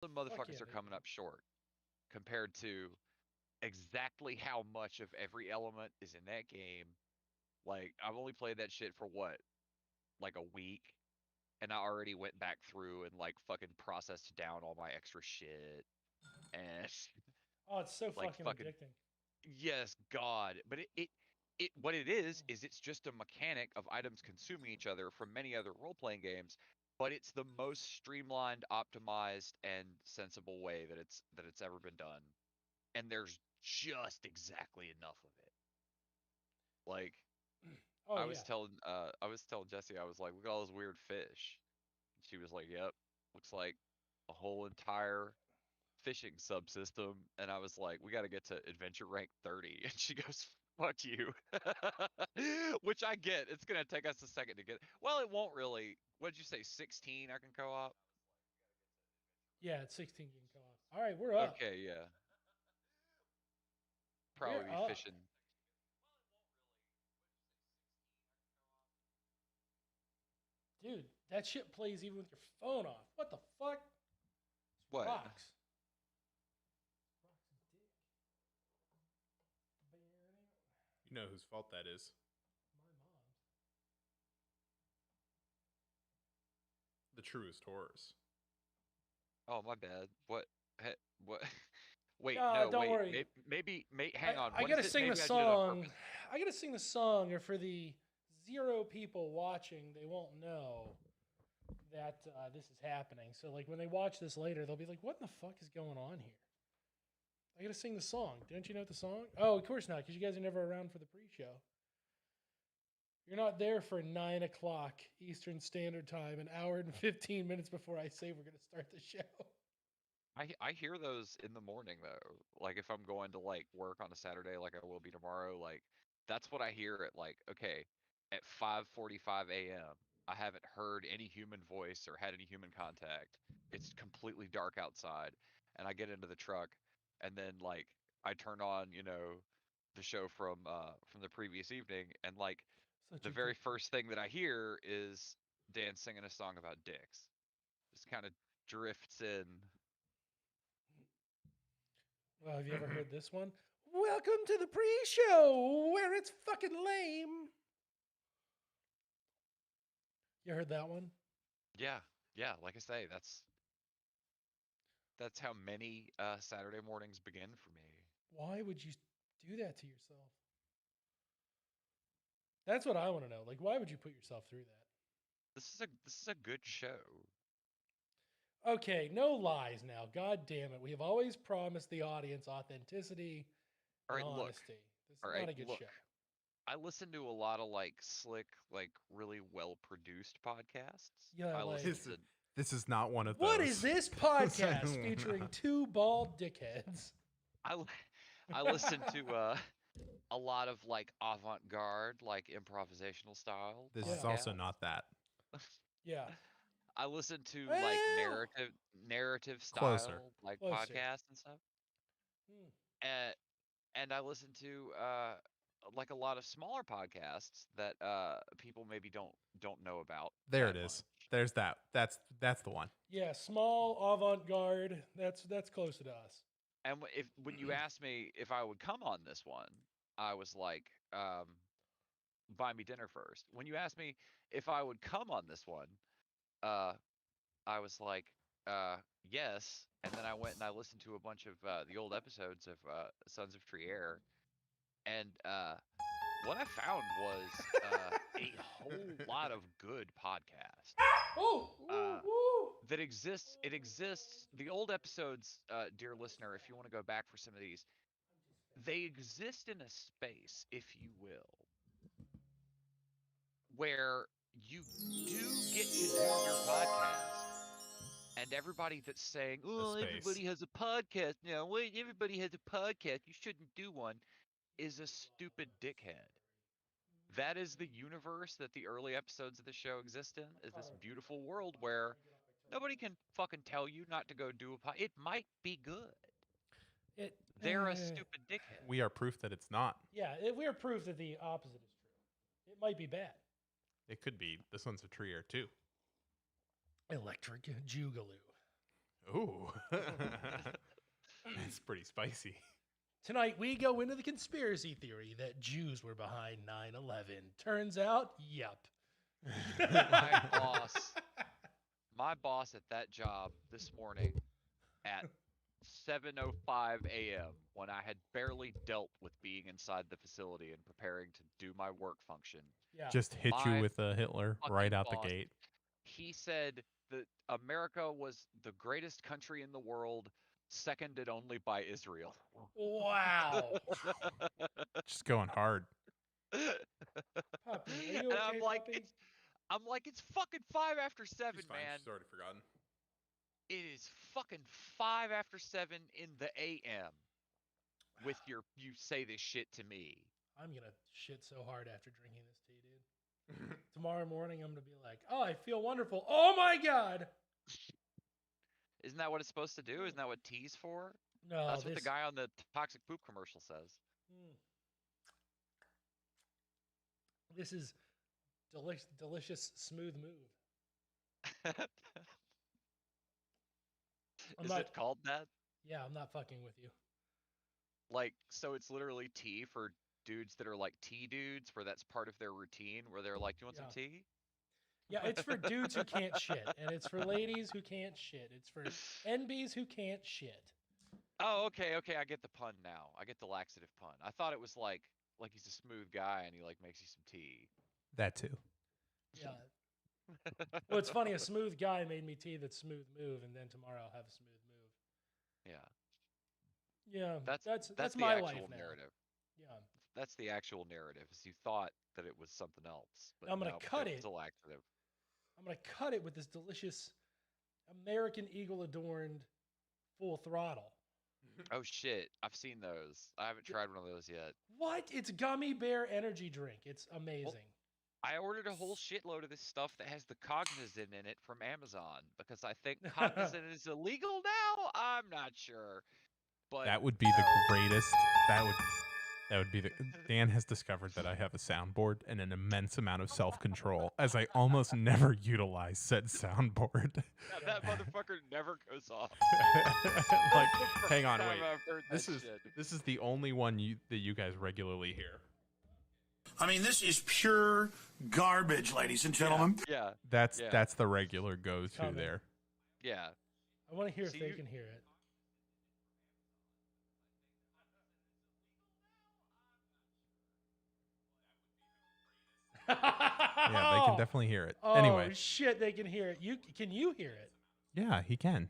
the Fuck yeah, motherfuckers are coming Maygan. up short compared to exactly how much of every element is in that game. Like I've only played that shit for what, like a week, and I already went back through and like fucking processed down all my extra shit and Oh, it's so like fucking fucking addicting. yes, God. But it what it is it's just a mechanic of items consuming each other from many other role playing games, but it's the most streamlined, optimized, and sensible way that it's ever been done. And there's just exactly enough of it. Like Oh yeah. I was telling Jesse, I was like, look at all those weird fish. And she was like, yep, looks like a whole entire fishing subsystem. And I was like, we got to get to adventure rank 30. And she goes, fuck you. Which I get. It's going to take us a second to get. Well, it won't really. What did you say? 16 I can co op? Yeah, it's 16 you can co-op. All right, we're up. Okay, yeah. We're Probably be up. fishing. Dude, that shit plays even with your phone off. What the fuck? It's What? rocks. Rocks and dick. You know whose fault that is. My mom's. The truest horrors. Oh, my bad. What? What? Wait, no, Don't wait. worry. Hang on. I What is gotta it? sing the Maybe I did it on song. purpose. I gotta sing the song, or for the 0 people watching, they won't know that this is happening. So, like, when they watch this later, they'll be like, "What in the fuck is going on here?" I gotta sing the song. Don't you know the song? Oh, of course not, because you guys are never around for the pre-show. You're not there for 9 o'clock Eastern Standard Time, an hour and 15 minutes before I say we're gonna start the show. I hear those in the morning though. Like if I'm going to like work on a Saturday like I will be tomorrow, like that's what I hear at like okay, at 5:45 a.m. I haven't heard any human voice or had any human contact. It's completely dark outside and I get into the truck and then like I turn on, the show from the previous evening and like Such the a very dick joke. first thing that I hear is Dan singing a song about dicks. Just kind of drifts in. Well, have you ever heard this one? Welcome to the pre-show where it's fucking lame. You heard that one? Yeah, yeah. Like I say, that's how many Saturday mornings begin for me. Why would you do that to yourself? That's what I want to know. Like, why would you put yourself through that? This is a good show. Okay, no lies now. God damn it. We have always promised the audience authenticity All and right, look. honesty. This All is not right, a good look. show. I listen to a lot of like slick, like really well produced podcasts. Yeah, I listen like, This, to this is not one of what is those. this podcast featuring two bald dickheads? I li- I listen to a lot of like avant-garde, like improvisational style This is Yeah, also podcasts. not that. yeah. I listen to like Well, narrative Closer. style like closer. podcasts and stuff. Hmm. And I listen to like a lot of smaller podcasts that people maybe don't know about There it that is. much. There's that. That's the one. Yeah, small avant-garde. That's closer to us. And if when you asked me if I would come on this one, I was like, buy me dinner first. When you asked me if I would come on this one, uh, I was like, yes. And then I went and I listened to a bunch of the old episodes of Sons of Trier, and what I found was a whole lot of good podcasts Oh, uh, ooh, ooh. that exists. It exists. The old episodes, dear listener, if you want to go back for some of these, they exist in a space, if you will, where you do get to do your podcast. And everybody that's saying, A "Oh, space. everybody has a podcast now. Wait, everybody has a podcast. You shouldn't do one," is a stupid dickhead. That is the universe that the early episodes of the show exist in, is this beautiful world where nobody can fucking tell you not to go do it might be good. It, They're a stupid dickhead. We are proof that it's not. we're proof that the opposite is true. It might be bad. It could be the Sons of Trier too. Electric Jugaloo. Ooh. It's pretty spicy. Tonight, we go into the conspiracy theory that Jews were behind 9/11. Turns out, yep. My boss at that job this morning at 7:05 a.m. when I had barely dealt with being inside the facility and preparing to do my work function. Yeah. Just hit you My with a Hitler fucking right out boss, the gate. He said that America was the greatest country in the world, seconded only by Israel. Wow. Just going hard. Puppy, are you And okay, puppy? I'm like, it's fucking 5 after 7, She's fine. man. She's already forgotten. It is fucking 5 after 7 in the AM. With you say this shit to me. I'm gonna shit so hard after drinking this tea, dude. Tomorrow morning, I'm gonna be like, oh, I feel wonderful. Oh my god. Isn't that what it's supposed to do? Isn't that what tea's for? No, That's what the guy on the toxic poop commercial says. This is delicious, smooth move. Is it called that? Yeah, I'm not fucking with you. Like, so it's literally tea for dudes that are like tea dudes, where that's part of their routine, where they're like, "You want some tea?" Yeah, it's for dudes who can't shit, and it's for ladies who can't shit. It's for NBs who can't shit. Oh, okay, I get the pun now. I get the laxative pun. I thought it was like he's a smooth guy and he like makes you some tea. That too. Yeah. Well, it's funny. A smooth guy made me tea that's smooth move, and then tomorrow I'll have a smooth move. Yeah. Yeah, that's the my actual life now. narrative. Yeah. That's the actual narrative. Is you thought that it was something else, but I'm gonna no, cut it. was a laxative. I'm gonna cut it with this delicious American Eagle adorned Full Throttle. Oh shit! I've seen those. I haven't tried one of those yet. What? It's gummy bear energy drink. It's amazing. I ordered a whole shitload of this stuff that has the cognizant in it from Amazon because I think cognizant is illegal now. I'm not sure, but That would be the greatest. That would be the. Dan has discovered that I have a soundboard and an immense amount of self-control, as I almost never utilize said soundboard. Yeah, that motherfucker never goes off. Like, That's the hang on, first wait. time I've heard This that is shit. this is the only one that you guys regularly hear. I mean, this is pure garbage, ladies and gentlemen. Yeah, That's the regular go-to Coming. there. yeah. I want to hear See, if they you- can hear it. Yeah, they can definitely hear it. Oh Anyway, shit, they can hear it. Can you hear it? yeah, he can.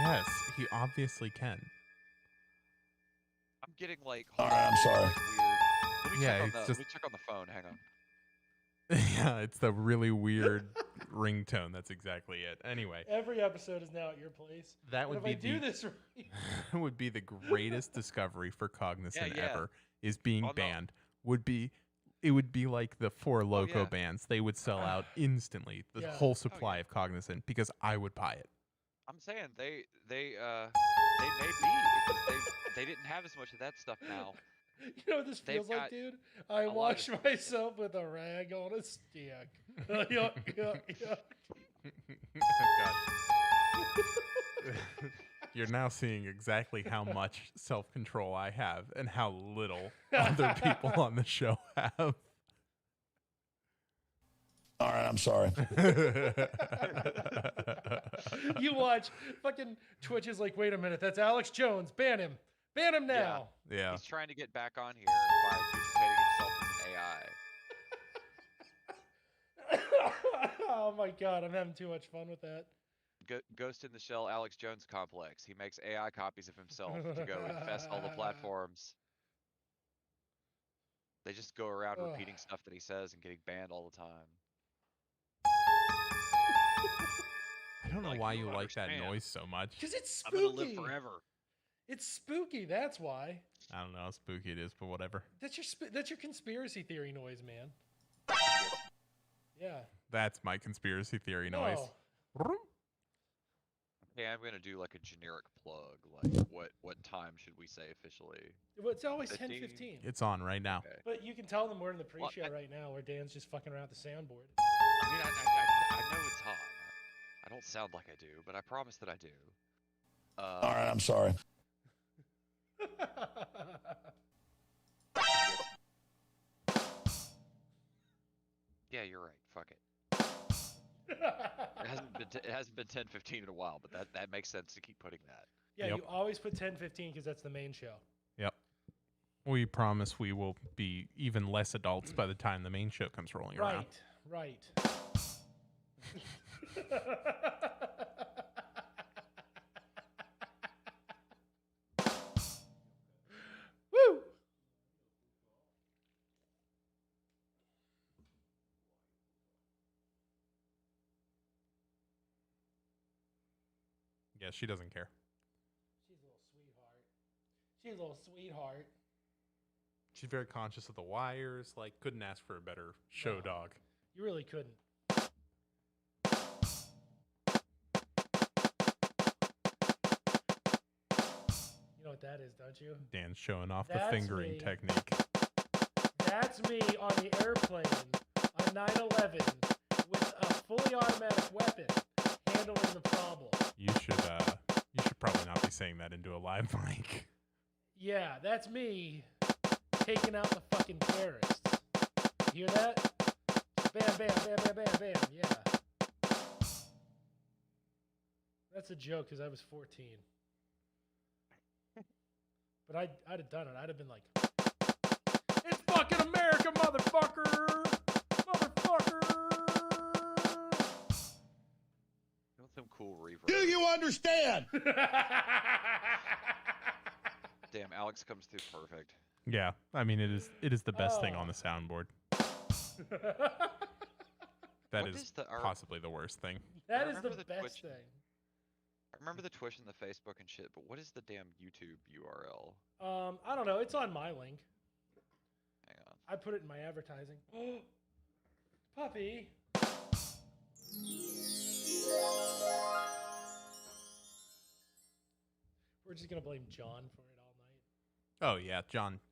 Yes, he obviously can. I'm getting like. All right, I'm sorry. Like, weird. Let me Yeah, check on it's the. just- Let me check on the phone. Hang on. Yeah, it's the really weird ringtone. That's exactly it. Anyway, Every episode is now at your place. that And would if be I do the this right, would be the greatest discovery for Cognizant Yeah. ever. Is being Oh, no. banned. It would be like the Four Loco yeah. bands. They would sell out instantly. The Yeah. whole supply of Cognizant because I would buy it. I'm saying they may be because they didn't have as much of that stuff now. you know what this They've feels like, got dude? I lot of wash different- myself with a rag on a stick. Yuck, yuck, yuck. God. You're now seeing exactly how much self-control I have and how little other people on the show have. All right, I'm sorry. You watch fucking Twitch is like, wait a minute, that's Alex Jones. Ban him. Ban him now. Yeah. He's trying to get back on here by duplicating himself as an AI. Oh my god, I'm having too much fun with that. Ghost in the Shell Alex Jones complex. He makes AI copies of himself to go infest all the platforms. They just go around repeating stuff that he says and getting banned all the time. I don't know Like, why you you don't like that understand. noise so much. Because it's I'm spooky. gonna live forever. It's spooky, that's why. I don't know how spooky it is, but whatever. That's your conspiracy theory noise, man. Yeah. That's my conspiracy theory noise. No. Okay, I'm gonna do like a generic plug. Like, what time should we say officially? Well, it's always 15. 10:15. It's on right now. Okay. But you can tell them we're in the pre-show I- right now, where Dan's just fucking around with the soundboard. I mean, I know it's hot. I I don't sound like I do, but I promise that I do. All right, I'm sorry. Yeah, you're right. Fuck it. It hasn't been 10:15 in a while, but that makes sense to keep putting that. Yeah, Yep. you always put 10:15 because that's the main show. Yep. We promise we will be even less adults by the time the main show comes rolling around. Right. Woo! Yeah, she doesn't care. She's a little sweetheart. She's a little sweetheart. She's very conscious of the wires. Like, couldn't ask for a better show No. dog. You really couldn't. You know what that is, don't you? Dan's showing off the That's fingering me. technique. That's me on the airplane on 9/11 with a fully automatic weapon handling the problem. You should probably not be saying that into a live mic. Yeah, that's me taking out the fucking terrorists. You hear that? Bam, bam, bam, bam, bam, bam. Yeah. That's a joke because I was 14. But I'd have done it. I'd have been like, it's fucking America, motherfucker! Motherfucker! You want some cool reverb? Do you understand? Damn, Alex comes through perfect. Yeah, I mean it is the best thing on the Oh. soundboard. That What is is the- our- possibly the worst thing. That I is the remember the best Twitch- thing. I remember the Twitch and the Facebook and shit, but what is the damn YouTube URL? I don't know. It's on my link. Hang on. I put it in my advertising. Puppy. We're just gonna blame John for it all night. Oh yeah,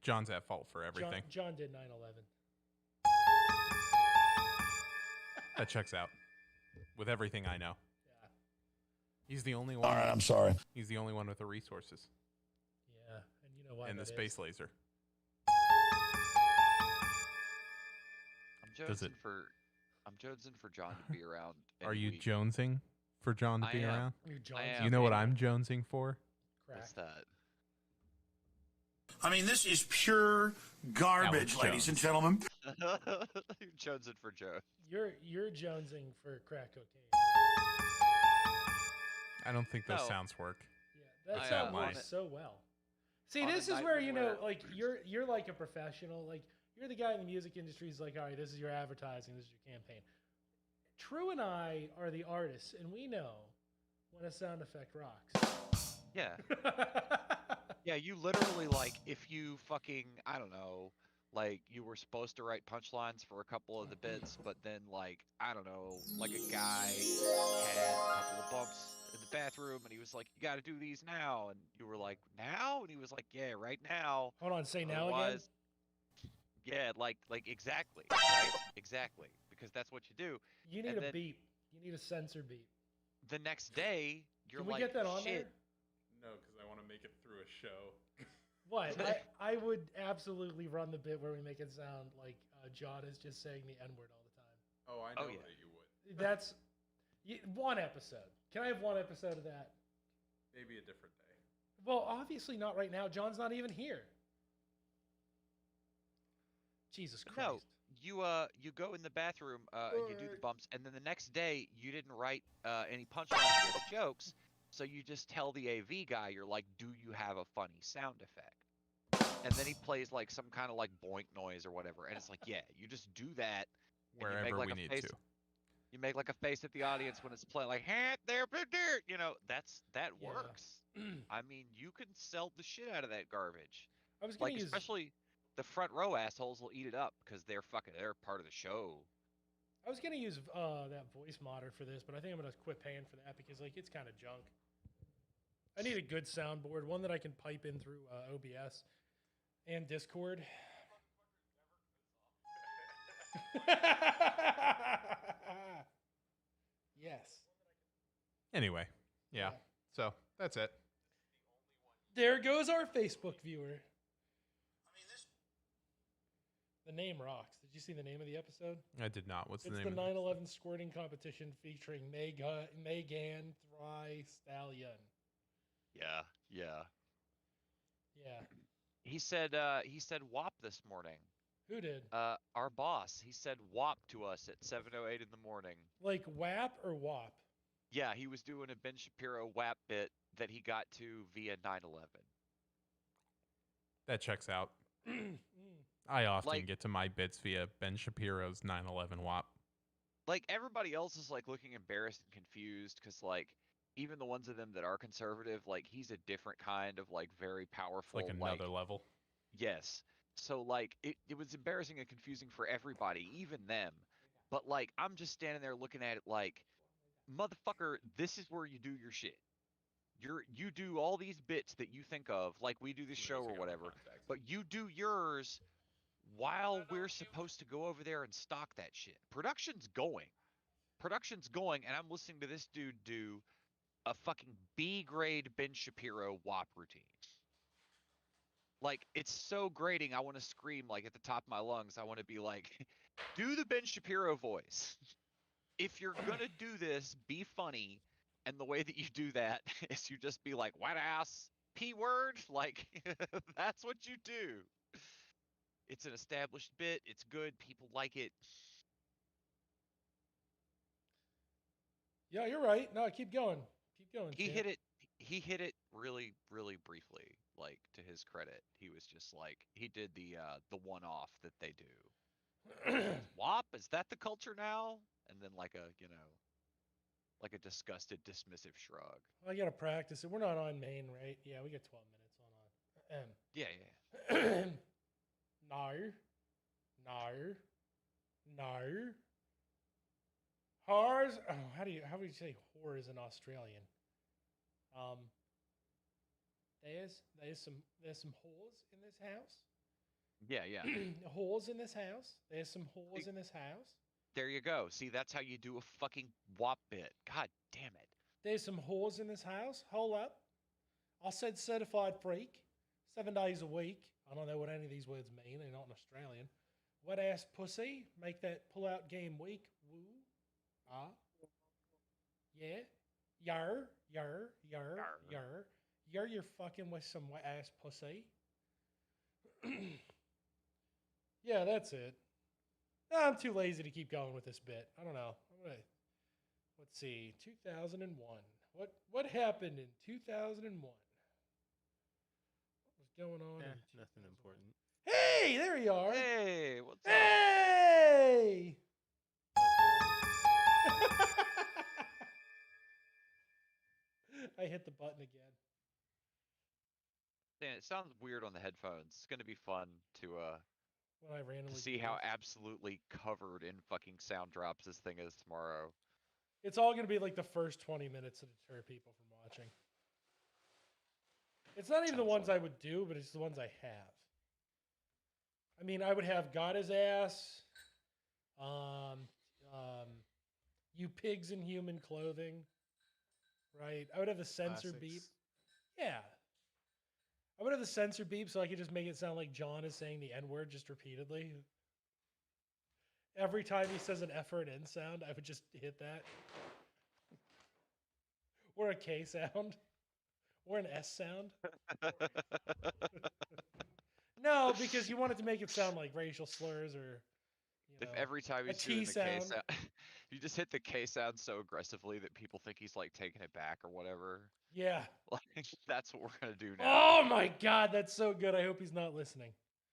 John's at fault for everything. John did 9/11. That checks out. With everything I know. Yeah. He's the only All one. right, I'm sorry. He's the only one with the resources Yeah, and you know why? and the that space is. laser. I'm Does it- jonesing for John to be around. Are any you week. jonesing for John to I be am. around? You're I John's am. You know what Yeah. I'm jonesing for? crack. What's that? I mean, this is pure garbage, Alex ladies and Jones. gentlemen. You're jonesing for Joe. You're jonesing for crack cocaine. I don't think those No. sounds work. Yeah, that I, song line. works so well. See, on a this is night where you know, where- like you're like a professional. Like you're the guy in the music industry who's like, all right, this is your advertising, this is your campaign. True and I are the artists, and we know when a sound effect rocks. Yeah. Yeah, you literally, like, if you fucking, I don't know, like, you were supposed to write punchlines for a couple of the bits, but then, like, I don't know, like a guy had a couple of bumps in the bathroom, and he was like, you gotta do these now, and you were like, now? And he was like, yeah, right now. Hold on, say now again. Otherwise- Yeah, like exactly, right? Exactly, because that's what you do. You need and a then- beep. You need a censor beep. The next day, you're Can we like, get that on shit. there? No, because I want to make it through a show. What? I would absolutely run the bit where we make it sound like John is just saying the N word all the time. Oh, I know know yeah. that you would. That's one episode. Can I have one episode of that? Maybe a different day. Well, obviously not right now. John's not even here. Jesus Christ. No, you go in the bathroom and you do the bumps, and then the next day you didn't write any punchlines or the jokes, so you just tell the AV guy, you're like, do you have a funny sound effect? And then he plays like some kind of like boink noise or whatever, and it's like, yeah, you just do that. and you make, Wherever like, we a need face- to. You make like a face at the audience when it's playing, like, "Hey, there, you know, that Yeah. works. I mean, you can sell the shit out of that garbage. I was gonna Like, use. especially the front row assholes will eat it up because they're part of the show. I was gonna use that voice modder for this, but I think I'm gonna quit paying for that because like it's kind of junk. I need a good soundboard, one that I can pipe in through OBS and Discord. Yes. Anyway, yeah. So that's it. There goes our Facebook viewer. The name rocks. Did you see the name of the episode? I did not. What's the It's name? the of 9/11 squirting competition featuring Maygan, Thrie, Stahlyun. Yeah. Yeah. He said WAP this morning. Who did? Our boss. He said WAP to us at 7:08 in the morning. Like WAP or WAP? Yeah, he was doing a Ben Shapiro WAP bit that he got to via 9/11. That checks out. I often Like- get to my bits via Ben Shapiro's 9/11 WAP. Like everybody else is like looking embarrassed and confused because like even the ones of them that are conservative, like he's a different kind of like very It's powerful. like another level. Yes. So like it was embarrassing and confusing for everybody, even them. But like I'm just standing there looking at it like, motherfucker, this is where you do your shit. You do all these bits that you think of, like we do this show or whatever, but you do yours while we're supposed to go over there and stock that shit. Production's going, and I'm listening to this dude do a fucking B grade Ben Shapiro WAP routine. Like it's so grating. I want to scream like at the top of my lungs. I want to be like, do the Ben Shapiro voice. If you're gonna do this, be funny. And the way that you do that is you just be like, wet ass, P word. Like, that's what you do. It's an established bit. It's good. People like it. Yeah, you're right. No, keep going. Keep going. He champ. hit it. He hit it really, really briefly. Like to his credit, he was just like he did the one-off that they do. WAP, is that the culture now? And then like a like a disgusted, dismissive shrug. I gotta practice it. We're not on main, right? Yeah, we got 12 minutes on. Yeah. Nar, nar, nar. Hars. Oh, how do you say whores in Australian? There's some whores in this house. Yeah. Whores in this house. There's some whores in this house. There you go. See, that's how you do a fucking WAP bit. God damn it. There's some whores in this house. Hold up. I said certified freak. 7 days a week. I don't know what any of these words mean. They're not in Australian. Wet ass pussy. Make that pull out game weak. Woo. Ah. Yeah. Yar. You're fucking with some wet ass pussy. Yeah, that's it. I'm too lazy to keep going with this bit. I don't know. Let's see. 2001. What happened in 2001? What was going on? Nothing important. Hey, there you are. Hey, what's up? Hey! I hit the button again. Dan, it sounds weird on the headphones. It's gonna be fun to When I randomly see do how this. absolutely covered in fucking sound drops this thing is tomorrow. It's all gonna be like the first 20 minutes to deter people from watching. It's not even the Sounds ones fun. I would do, but it's the ones I have. I mean, I would have got his ass. You pigs in human clothing. Right? I would have the censor beep. Yeah. I would have the censor beep so I could just make it sound like John is saying the N-word just repeatedly. Every time he says an F or an N sound, I would just hit that. Or a K sound. Or an S sound. No, because you wanted to make it sound like racial slurs or, If every time a he's doing T the K sound. sound, you just hit the K sound so aggressively that people think he's like taking it back or whatever. Yeah. Like that's what we're gonna do now. Oh my God, that's so good. I hope he's not listening.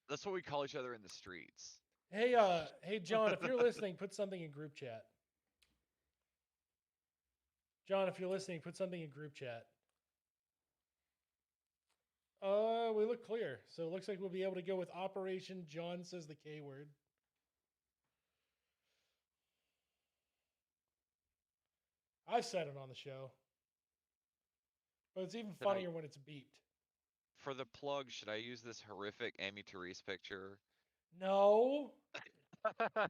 That's what we call each other in the streets. Hey, hey, John, if you're listening, put something in group chat. John, if you're listening, put something in group chat. We look clear. So it looks like we'll be able to go with Operation John Says the K Word. I've said it on the show. But it's even Should I- funnier when it's beeped. For the plug, should I use this horrific Amy Therese picture? No.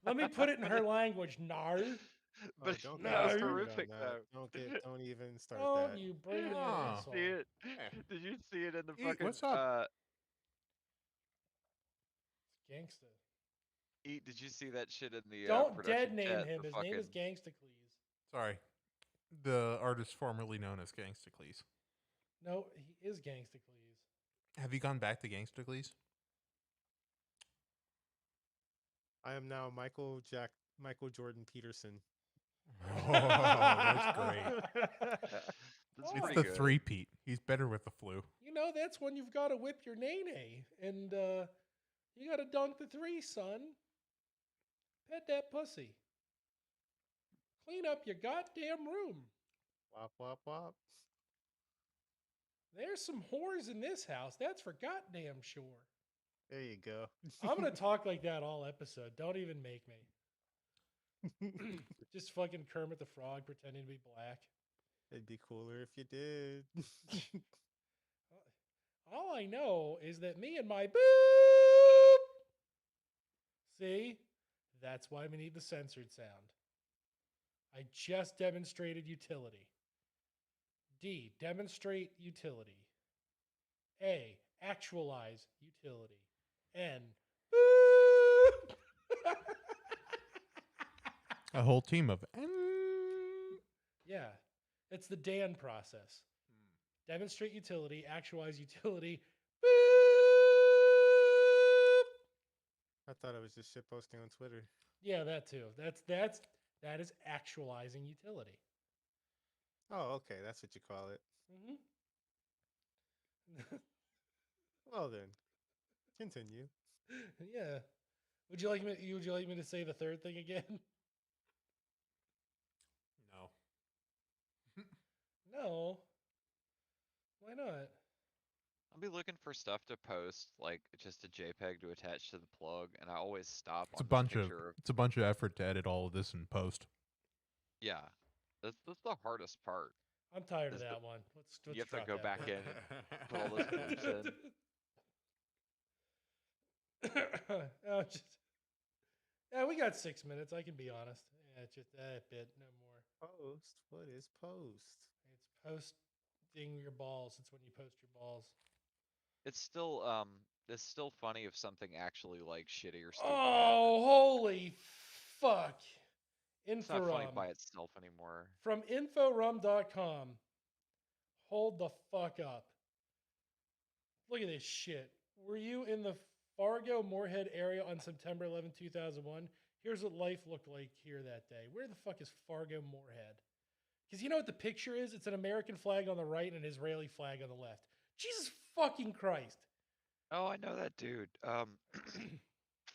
Let me put it in her language. Nar. But don't get that me was started horrific though. Don't even start Don't that. you bring that Oh. asshole. See it? Yeah. Did you see it in the Eat, fucking what's up? It's gangsta. Eat? Did you see that shit in the Don't production dead name chat? him. The His name is fucking Gangstacles. Sorry. The artist formerly known as Gangstacles. No, he is Gangstacles. Have you gone back to Gangstacles? I am now Michael Jordan Peterson. Oh, that's great. That's Oh. It's pretty the good. three-peat. He's better with the flu. You know, that's when you've got to whip your nene. And you got to dunk the three, son. Pet that pussy. Clean up your goddamn room. Wop wop wop. There's some whores in this house. That's for goddamn sure. There you go. I'm going to talk like that all episode. Don't even make me. Just fucking Kermit the Frog pretending to be black. It'd be cooler if you did. All I know is that me and my boop. See? That's why we need the censored sound. I just demonstrated utility. D, demonstrate utility. A, actualize utility. N, boop. A whole team of. Yeah, it's the Dan process. Demonstrate utility, actualize utility. Boop. I thought it was just shit posting on Twitter. Yeah, that too. That is actualizing utility. Oh, okay, that's what you call it. Mm-hmm. Well then, continue. Yeah. Would you like me to say the third thing again? No. No. Why not? I'll be looking for stuff to post, like just a JPEG to attach to the plug, and I always stop It's a on this bunch of picture of it's a bunch of effort to edit all of this in post. yeah. That's the hardest part. I'm tired of Is the- that one. Let's You have to drop go that back one. in and put all those bloops in. Oh, yeah, we got 6 minutes. I can be honest. Yeah, just that bit, no more. Post. What is post? It's posting your balls. It's when you post your balls. It's still funny if something actually like shitty or stupid. Oh, holy fuck! It's not funny Inforum by itself anymore. from inforum.com. Hold the fuck up. Look at this shit. Were you in the Fargo Moorhead area on September 11, 2001? Here's what life looked like here that day. Where the fuck is Fargo Moorhead? Because you know what the picture is? It's an American flag on the right and an Israeli flag on the left. Jesus fucking Christ. Oh, I know that dude.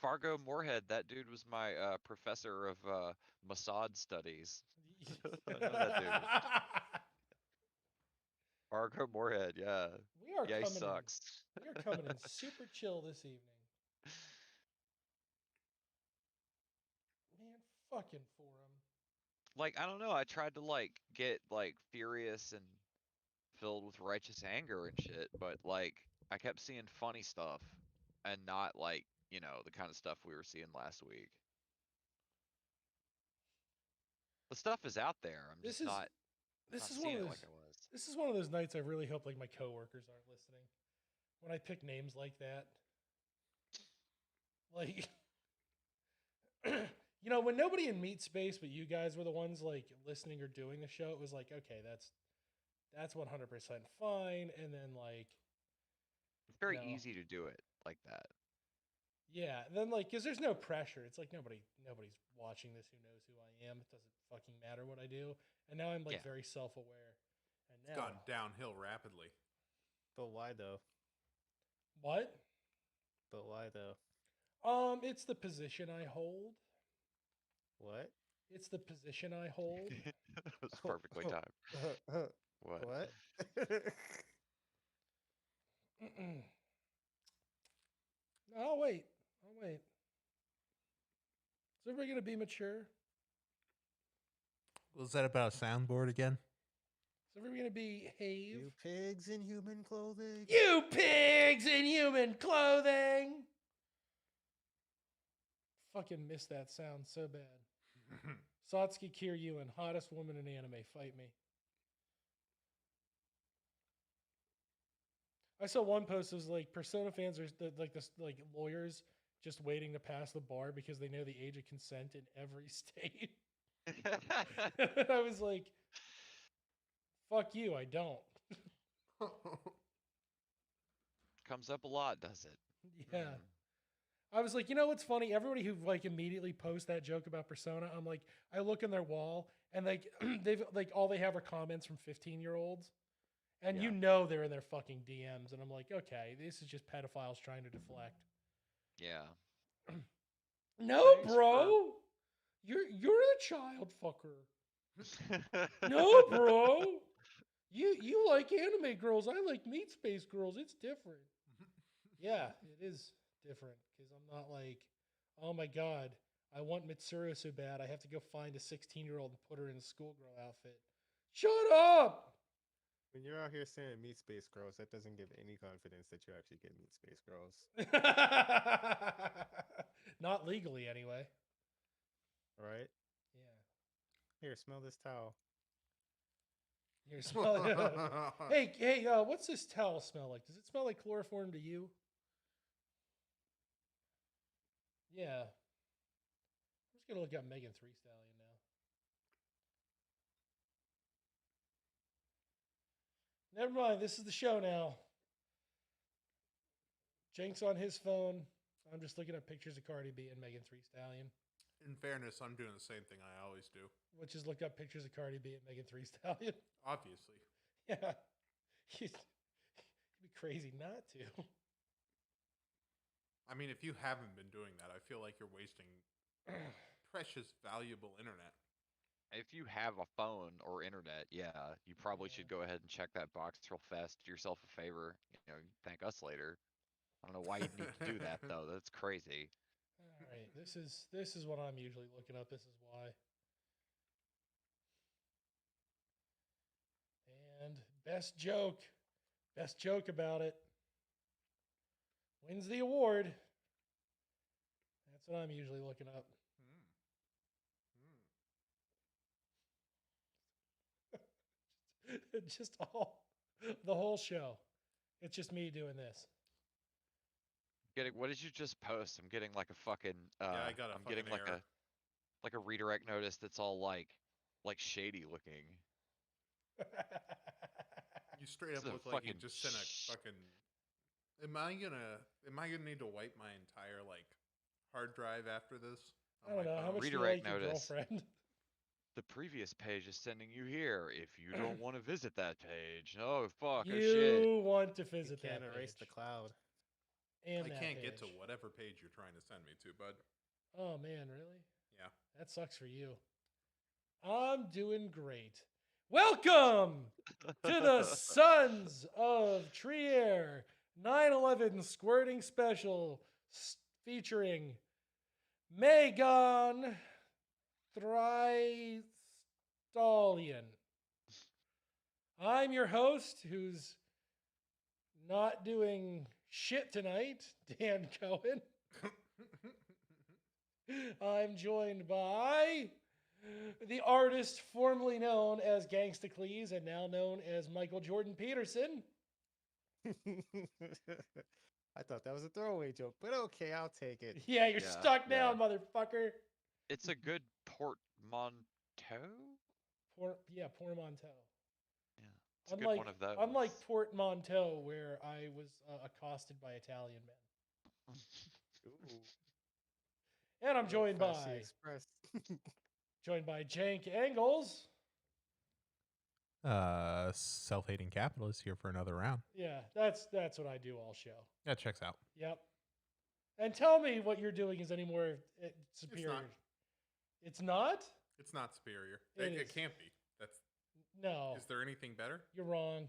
Fargo Moorhead. That dude was my professor of Mossad studies. I know that dude. Fargo Moorhead. Yeah. We are Yeah, he coming sucks. We are coming in super chill this evening. Man, fucking forum. Like, I don't know. I tried to like get like furious and filled with righteous anger and shit, but like I kept seeing funny stuff and not like, the kind of stuff we were seeing last week. The stuff is out there. I'm This just is not this is seeing one of it those like I was. this is one of those nights I really hope like my coworkers aren't listening. When I pick names like that. Like when nobody in Meat Space but you guys were the ones like listening or doing the show, it was like, okay, that's 100% fine. And then like It's very No. easy to do it like that. yeah, then like because there's no pressure. It's like nobody's watching this who knows who I am. It doesn't fucking matter what I do. And now I'm like Yeah. very self-aware. And It's now gone downhill rapidly. But why though? what? But why though? It's the position I hold. What? It's the position I hold. It was perfectly timed. What? What? Mm-mm. I'll wait. Is everybody gonna be mature? Was that about a soundboard again? Is everybody gonna behave? You pigs in human clothing. You pigs in human clothing! Fucking miss that sound so bad. Satsuki Kiryuin, hottest woman in anime. Fight me. I saw one post that was like Persona fans are like lawyers just waiting to pass the bar because they know the age of consent in every state. I was like, fuck you, I don't. Comes up a lot, does it? Yeah. I was like, you know what's funny? Everybody who like immediately posts that joke about Persona, I'm like, I look in their wall and like they've like all they have are comments from 15-year-olds. And you know they're in their fucking DMs, and I'm like, okay, this is just pedophiles trying to deflect. Yeah. No, Thanks bro, you're the child fucker. No, bro, you like anime girls. I like meat space girls. It's different. Yeah, it is different because I'm not like, oh my god, I want Mitsuru so bad. I have to go find a 16-year-old and put her in a schoolgirl outfit. Shut up. When you're out here saying meat space girls, that doesn't give any confidence that you actually get meat space girls. Not legally, anyway. All right? Yeah. Here, smell this towel. Here, smell. Hey, what's this towel smell like? Does it smell like chloroform to you? Yeah. I'm just gonna look up Maygan Thrie Stahlyun now. Never mind. This is the show now. Jank's on his phone. I'm just looking at pictures of Cardi B and Maygan Thrie Stahlyun. In fairness, I'm doing the same thing I always do. Which is look up pictures of Cardi B and Maygan Thrie Stahlyun. Obviously. Yeah. You'd be crazy not to. I mean, if you haven't been doing that, I feel like you're wasting precious, valuable internet. If you have a phone or internet, yeah, you probably should go ahead and check that box real fast. Do yourself a favor. You know, thank us later. I don't know why you'd need to do that though. That's crazy. All right, this is what I'm usually looking up. This is why. And best joke about it wins the award. That's what I'm usually looking up. Just the whole show. It's just me doing this. What did you just post? I'm getting like a fucking I got a I'm getting fucking error. like a redirect notice that's all like shady looking. You straight up This is a look like you fucking just sent a fucking. Am I gonna need to wipe my entire like hard drive after this? I don't know. How much do you Redirect like your notice. girlfriend? The previous page is sending you here if you don't want to visit that page. Oh fuck! You Oh shit! want to You visit can't that erase page. the cloud. And I that can't get to page. whatever page you're trying to send me to, bud. Oh man, really? Yeah. That sucks for you. I'm doing great. Welcome to the Sons of Thrie 9/11 Squirting Special featuring Maygan Thrie Stahlyun. I'm your host, who's not doing shit tonight, Dan Cohen. I'm joined by the artist formerly known as Gangstacles and now known as Michael Jordan Peterson. I thought that was a throwaway joke, but okay, I'll take it. Yeah, you're Yeah, stuck now, yeah. motherfucker. It's a good portmanteau. Portmanteau. Yeah, it's a good one of those. Unlike portmanteau, where I was accosted by Italian men. Ooh, And I'm joined Classy by Express. Jank Engels. Self-hating capitalist here for another round. Yeah, that's what I do all show. That checks out. Yep. And tell me what you're doing is any more superior. It's not? It's not superior. It It is. can't be. That's. No. Is there anything better? You're wrong.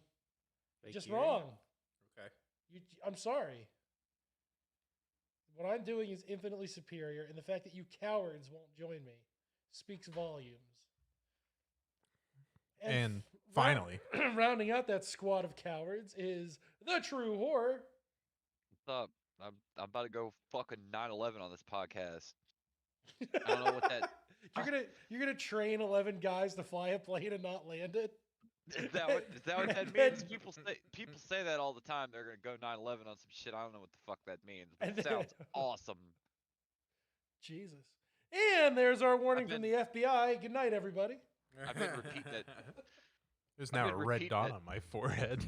Fake Just earring? wrong. Okay. I'm sorry. What I'm doing is infinitely superior, and the fact that you cowards won't join me speaks volumes. And finally, rounding out that squad of cowards is the true horror. What's up? I'm about to go fucking 9/11 on this podcast. I don't know what that. You're gonna train 11 guys to fly a plane and not land it. Is that what that And means? then- People say that all the time. They're gonna go 9/11 on some shit. I don't know what the fuck that means. But And it then- sounds awesome. Jesus. And there's our warning I've from the FBI. Good night, everybody. I've been repeating it. There's I've now been a red repeating dot it. on my forehead.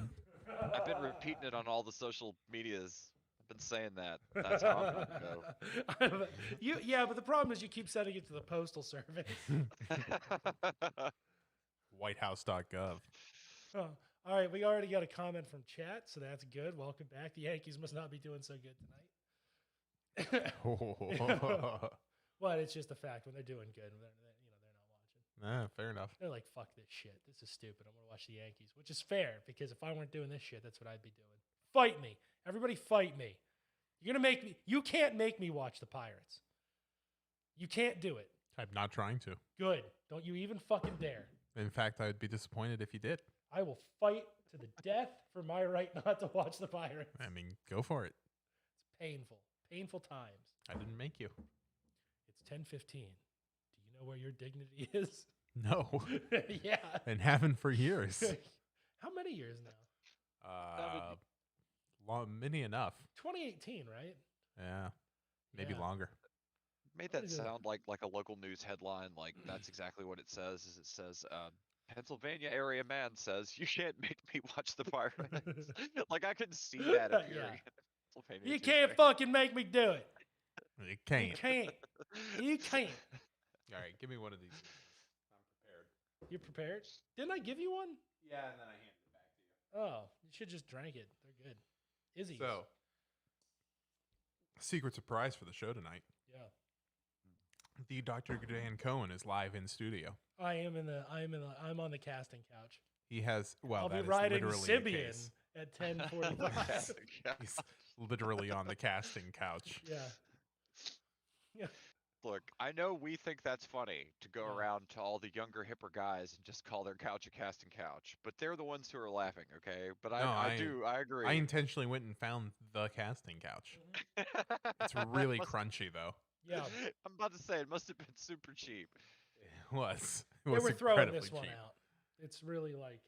I've been repeating it on all the social medias. I've been saying that. That's how I'm gonna go. Yeah, but the problem is you keep sending it to the postal service. Whitehouse.gov. Oh, all right, we already got a comment from chat, so that's good. Welcome back. The Yankees must not be doing so good tonight. Well, it's just a fact when they're doing good, they're not watching. Fair enough. They're like, "Fuck this shit. This is stupid. I'm gonna watch the Yankees," which is fair because if I weren't doing this shit, that's what I'd be doing. Fight me, everybody! Fight me. You're gonna make me. You can't make me watch the Pirates. You can't do it. I'm not trying to. Good. Don't you even fucking dare. In fact, I would be disappointed if you did. I will fight to the death for my right not to watch the Pirates. I mean, go for it. It's painful. Painful times. I didn't make you. It's 10:15. Do you know where your dignity is? No. Yeah. And haven't for years. How many years now? Many enough. 2018, right? Yeah. Maybe Yeah. longer. Made What that is it? sound like a local news headline. Like that's exactly what it says. Is it says Pennsylvania area man says you can't make me watch the Pirates. Like I could see that appearing. Yeah. in Pennsylvania You Tuesday. can't fucking make me do it. You You can't. can't. You can't. All right, give me one of these. I'm prepared. You're prepared? Didn't I give you one? Yeah, and then I handed it back to you. Oh, you should just drank it. They're good. Izzy's. So, secret surprise for the show tonight. Yeah. The Dr. Dan Cohen is live in studio. I'm on the casting couch. He has, well, I'll that be is riding literally the Sibian case. at 10:45. He's literally on the casting couch. Yeah. Yeah. Look, I know we think that's funny to go Yeah. around to all the younger, hipper guys and just call their couch a casting couch, but they're the ones who are laughing, okay? But No, I agree. I intentionally went and found the casting couch. It's really crunchy, though. Yeah. I'm about to say it must have been super cheap. It was. It They was were throwing incredibly this one cheap. out. It's really like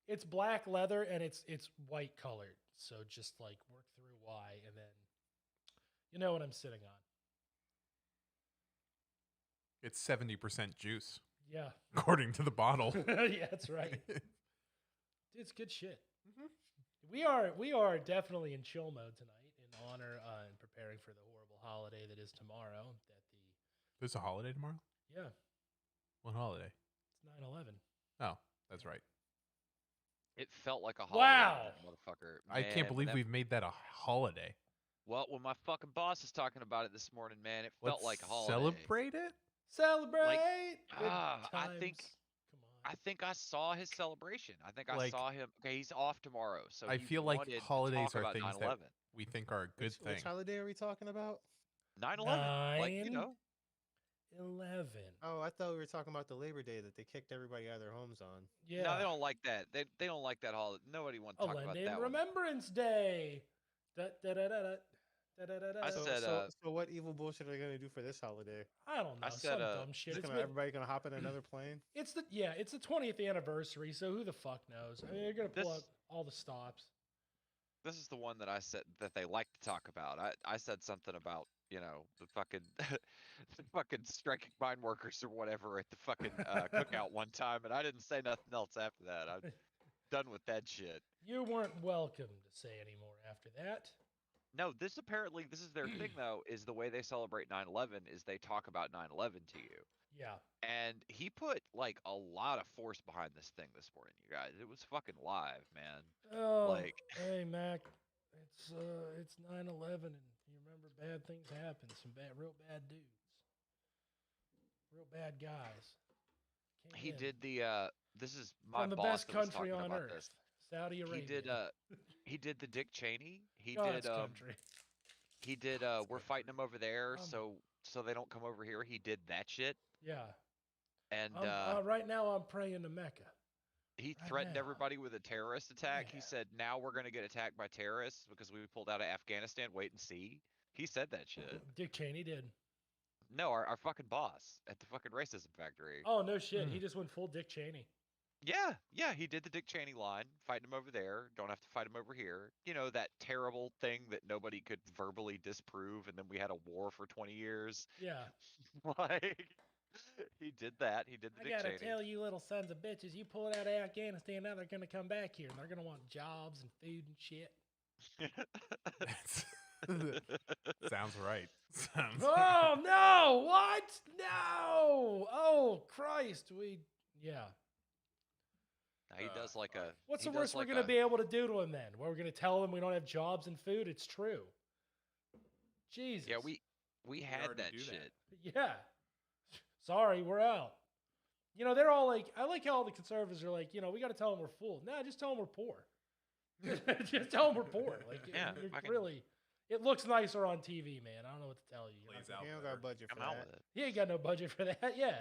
it's black leather and it's white colored. So just like work through why and then you know what I'm sitting on. It's 70% juice, Yeah. according to the bottle. Yeah, that's right. Dude, it's good shit. Mhm. We are definitely in chill mode tonight in honor and preparing for the horrible holiday that is tomorrow. There's a holiday tomorrow? Yeah, What holiday? it's 9/11. Oh, that's right. It felt like a holiday, Wow. motherfucker. I can't Man, when believe that- we've made that a holiday. Well, when my fucking boss was talking about it this morning, man, it felt Let's like a holiday. celebrate it? Celebrate. Good I think- times. Come on. I think I saw his celebration. I think I Like- saw him. Okay, he's off tomorrow, so I he feel like wanted to holidays talk are about things 9/11. that we think are a good Which thing. holiday are we talking about? 9/11, like you 9? know, 11. Oh, I thought we were talking about the Labor Day that they kicked everybody out of their homes on. Yeah. no, they don't like that. They don't like that holiday. Nobody wants to talk about Linden that one. Remembrance Day. Da, da, da, da, da, da, da, da, da. I So, said, so what evil bullshit are they gonna do for this holiday? I don't know. I said, some dumb shit. Just It's gonna, everybody gonna hop in another plane? it's the 20th anniversary, so who the fuck knows? I mean, they're gonna pull This- out all the stops. This is the one that I said that they like to talk about. I said something about the fucking the fucking striking mine workers or whatever at the fucking cookout one time, and I didn't say nothing else after that. I'm done with that shit. You weren't welcome to say any more after that. No, this is their thing though, is the way they celebrate 9/11 is they talk about 9/11 to you. Yeah. And he put like a lot of force behind this thing this morning, you guys. It was fucking live, man. Oh, Like- hey Mac, it's 9/11, and you remember bad things happen. Some real bad dudes, real bad guys. Came He in did the this is my from the boss best that was country talking on about earth, this. Saudi Arabia. He did the Dick Cheney. He God's did country. he did we're fighting them over there Um, so they don't come over here. He did that shit. Yeah. And Right now, I'm praying to Mecca. he right threatened now. everybody with a terrorist attack. He Yeah. said, "Now we're going to get attacked by terrorists because we pulled out of Afghanistan. Wait and see." He said that shit. Dick Cheney did. No, our fucking boss at the fucking racism factory. Oh no shit, he Mm. just went full Dick Cheney. Yeah, he did the Dick Cheney line, fighting him over there, don't have to fight him over here. You know, that terrible thing that nobody could verbally disprove, and then we had a war for 20 years. Yeah. Like, he did that. He did the I Dick gotta Cheney. tell you little sons of bitches, you pull it out of Afghanistan, now they're gonna come back here and they're gonna want jobs and food and shit. Sounds right. Sounds Oh no! What? No! Oh Christ! Yeah. Now he does like a. What's he the does worst like we're gonna a- be able to do to him then? We're gonna tell him we don't have jobs and food? It's true. Jesus. Yeah, we had already that do that. shit. Yeah. Sorry, we're out. You know, they're all like, I like how all the conservatives are like, you know, we got to tell them we're full. Nah, just tell them we're poor. Just tell them we're poor. Like, Yeah, you're fucking- really, it looks nicer on TV, man. I don't know what to tell you. you know? Plays out He don't better. got budget for Come out that. with it. He ain't got no budget for that. Yeah.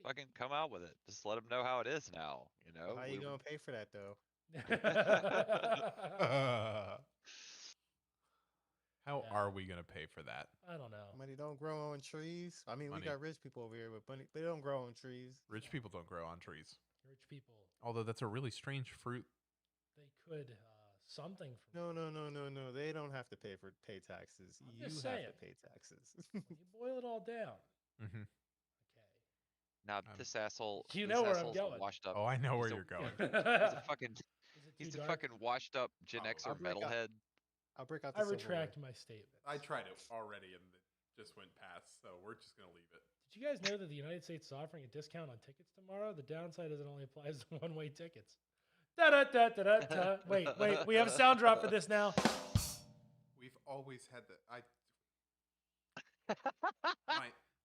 Fucking come out with it. Just let them know how it is now. You know. How you We- gonna pay for that though? How Yeah. are we gonna pay for that? I don't know. Money don't grow on trees. I mean, Money. we got rich people over here, but money they don't grow on trees. Rich people don't grow on trees. Rich people, Although that's a really strange fruit. they could something from No. They don't have to pay taxes. I'm You just have saying. to pay taxes. you boil it all down. Mm-hmm. Okay. Now this asshole. You this know where I'm asshole's going. Washed up. Oh, I know where he's a- you're going. He's a fucking. Is it He's too a dark? fucking washed up Gen Oh, Xer I'll break up. metalhead. I'll break out the I silverware. retract my statement. I tried it already and it just went past, so we're just gonna leave it. Did you guys know that the United States is offering a discount on tickets tomorrow? The downside is it only applies to one-way tickets. Da da da da da da. Wait, we have a sound drop for this now. We've always had that.